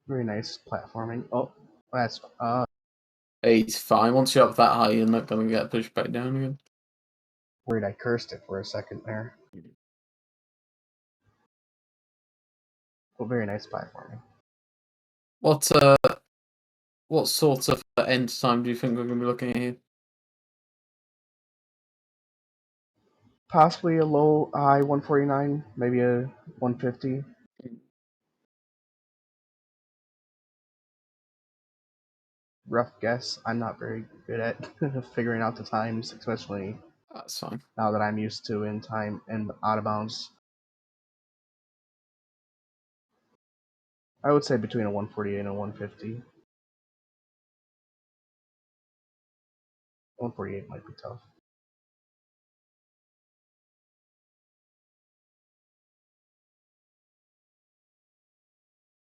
Very nice platforming. Oh, that's He's fine. Once you're up that high, you're not going to get pushed back down again. worried I cursed it for a second there. Well, very nice platforming. What sort of end time do you think we're going to be looking at here? Possibly a low high 149, maybe a 150. Rough guess. I'm not very good at figuring out the times, especially That's fine. now that I'm used to in time and out of bounds. I would say between a 148 and a 150. 148 might be tough.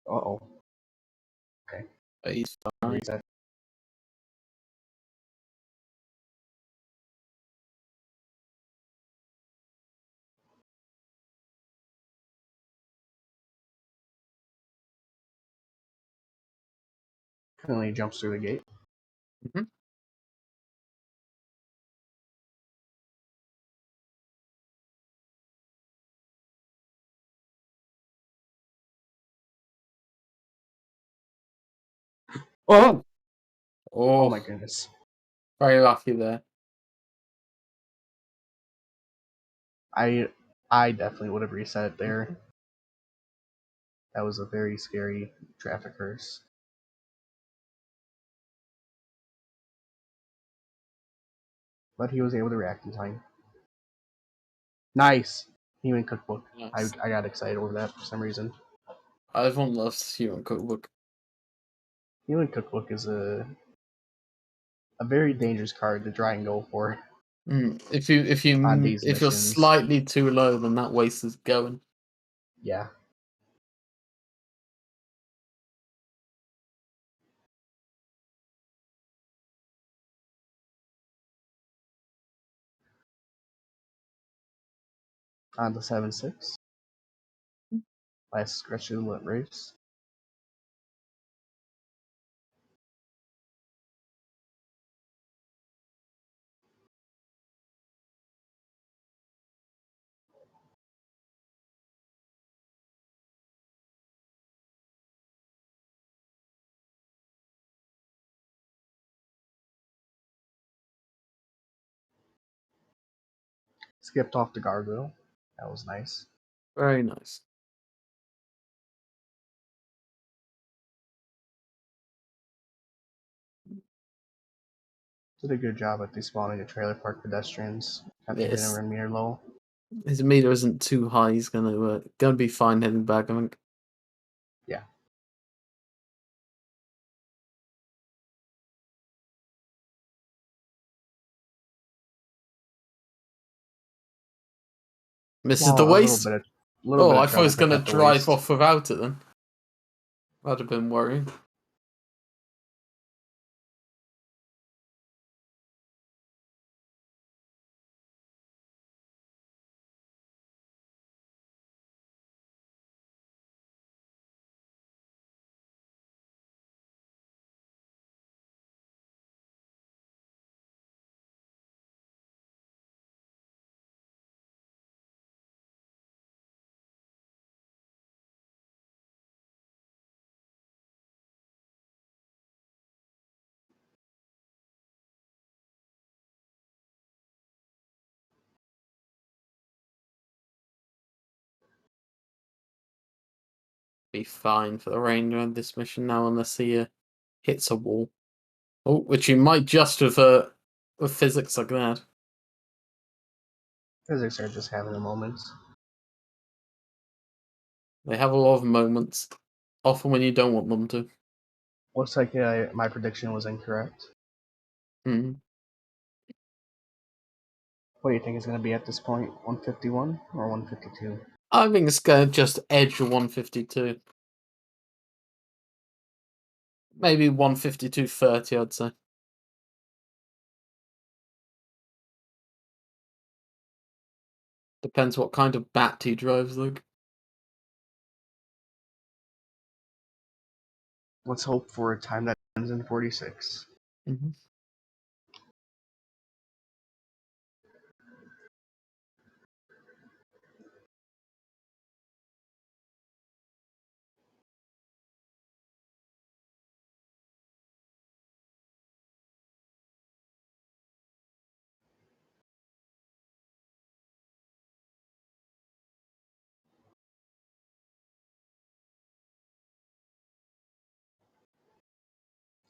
Uh-oh. Okay. He's fine. Reset. Currently jumps through the gate. Mhm. Oh! Oh, Oh my goodness. very lucky there. I definitely would have reset it there. That was a very scary traffic curse. But he was able to react in time. Nice! Human Cookbook. Nice. I got excited over that for some reason. Everyone loves Human Cookbook. Human Cookbook is a very dangerous card to try and go for If on these you're missions. slightly too low, then that waste is going. Yeah. On to 7-6. Last scratch of the race. Skipped off the guardrail. That was nice. Very nice. Did a good job at despawning the trailer park pedestrians. Kept keeping Yes. them near low. His meter isn't too high. He's gonna be fine heading back, I think. Yeah. Misses Well, the a little waste. bit of I thought he was traffic gonna at the drive waist. off without it then. That'd have been worrying. Be fine for the Ranger on this mission now, unless he hits a wall. Oh, which he might just with physics like that. Physics are just having a moment. They have a lot of moments, often when you don't want them to. Looks like my prediction was incorrect. Mm. What do you think is going to be at this point? 151 or 152? I think it's going to just edge 152. Maybe 152.30, I'd say. Depends what kind of bat he drives, Luke. Let's hope for a time that ends in 46. Mm-hmm.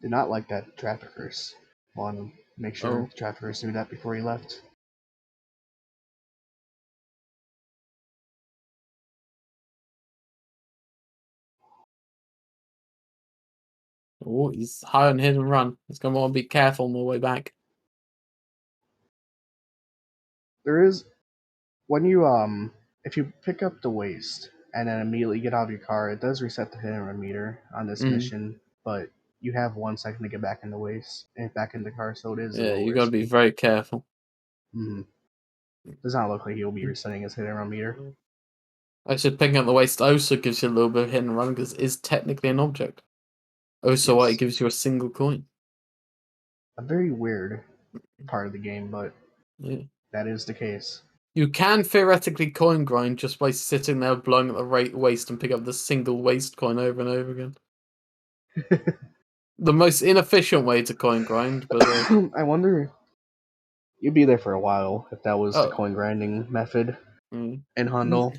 Did not like that traffic curse. Want to make sure Oh. the traffic curse knew that before he left. Oh, he's high on hit and run. He's going to want to be careful on the way back. There is when you if you pick up the waste and then immediately get out of your car, it does reset the hit and run meter on this mission, but you have 1 second to get back in the waste and back in the car, so it is a Yeah, little you got to be risky. very careful. Does not look like he'll be resetting his hit and run meter. Actually, picking up the waste also gives you a little bit of hit and run because it is technically an object. Also, Yes. it gives you a single coin. A very weird part of the game, but Yeah. that is the case. You can theoretically coin grind just by sitting there blowing at the rate waste and pick up the single waste coin over and over again. The most inefficient way to coin grind, but I wonder, you'd be there for a while if that was the oh, coin grinding method mm. in Hundle.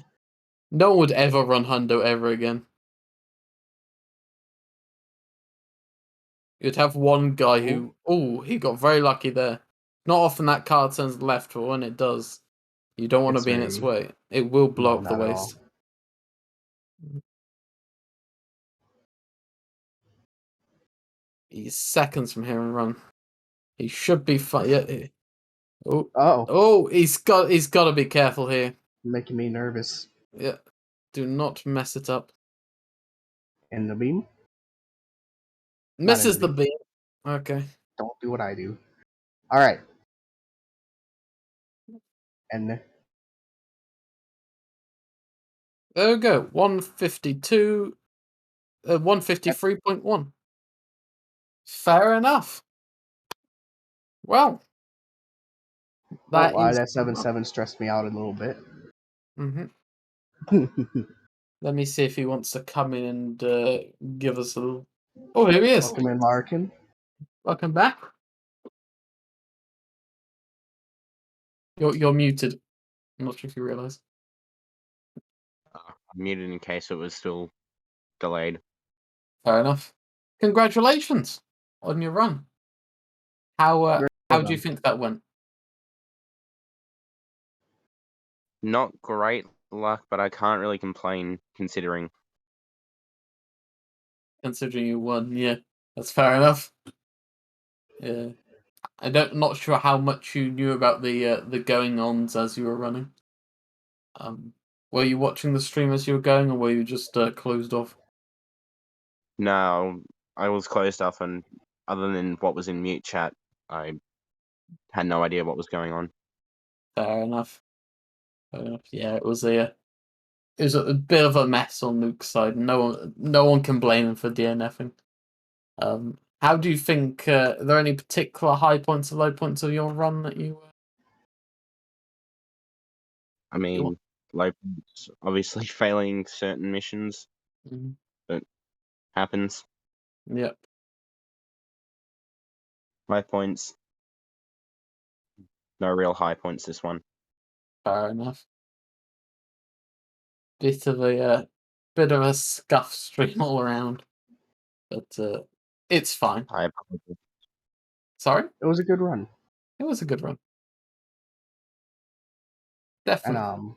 No one would ever run Hundo ever again. You'd have one guy who, he got very lucky there. Not often that car turns left, but when it does, you don't want to It's be in its very way. It will blow no, up the not at all. waste. He's seconds from here and run. He should be fine. Yeah. Oh, he's got to be careful here. Making me nervous. Yeah. Do not mess it up. In the beam? Misses the beam. Okay. Don't do what I do. Alright. And There we go. 152. 153.1. Fair enough. Well, that why is. that 7-7 stressed me out a little bit. Mm-hmm. Let me see if he wants to come in and give us a little. Oh, here he is. Welcome in, Larrakin. Welcome back. You're muted. I'm not sure if you realise. Muted in case it was still delayed. Fair enough. Congratulations on your run. How do you think that went? Not great luck, but I can't really complain considering. Considering you won, yeah, that's fair enough. Yeah, not sure how much you knew about the going ons as you were running. Were you watching the stream as you were going, or were you just closed off? No, I was closed off, and other than what was in mute chat, I had no idea what was going on. Fair enough. Yeah, it was a bit of a mess on Luke's side. No one can blame him for DNFing. How do you think? Are there any particular high points or low points of your run that you? I mean, low points, obviously failing certain missions, but happens. Yep. High points, no real high points this one. Fair enough. Bit of a scuff stream all around, but it's fine. I apologize. Sorry? It was a good run. It was a good run. Definitely. And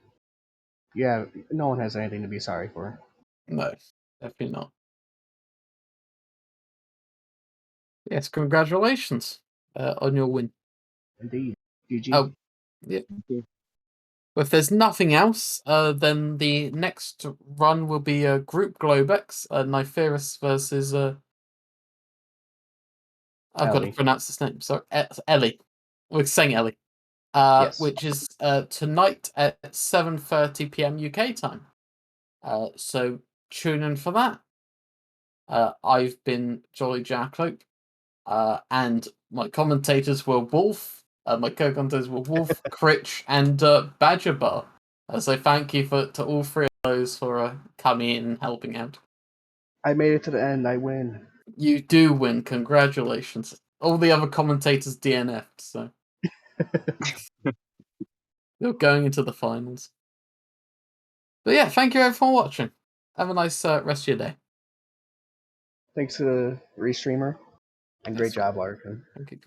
yeah, no one has anything to be sorry for. No, definitely not. Yes, congratulations on your win. Indeed. GG. Oh, yeah. Well, if there's nothing else, then the next run will be Group Globex, Nyferus versus I've got to Ellie. pronounce this name. Sorry, Ellie. We're saying Ellie. Yes. Which is tonight at 7:30 p.m. UK time. So tune in for that. I've been Jolly Jackalope, and my commentators were Wolf. My co-commentators were Wolf, Critch, and Badger Bar. So thank you to all three of those for coming in and helping out. I made it to the end. I win. You do win. Congratulations. All the other commentators DNF'd, so you're going into the finals. But yeah, thank you everyone for watching. Have a nice rest of your day. Thanks to the restreamer. And great That's right. job, Larkin. Thank you.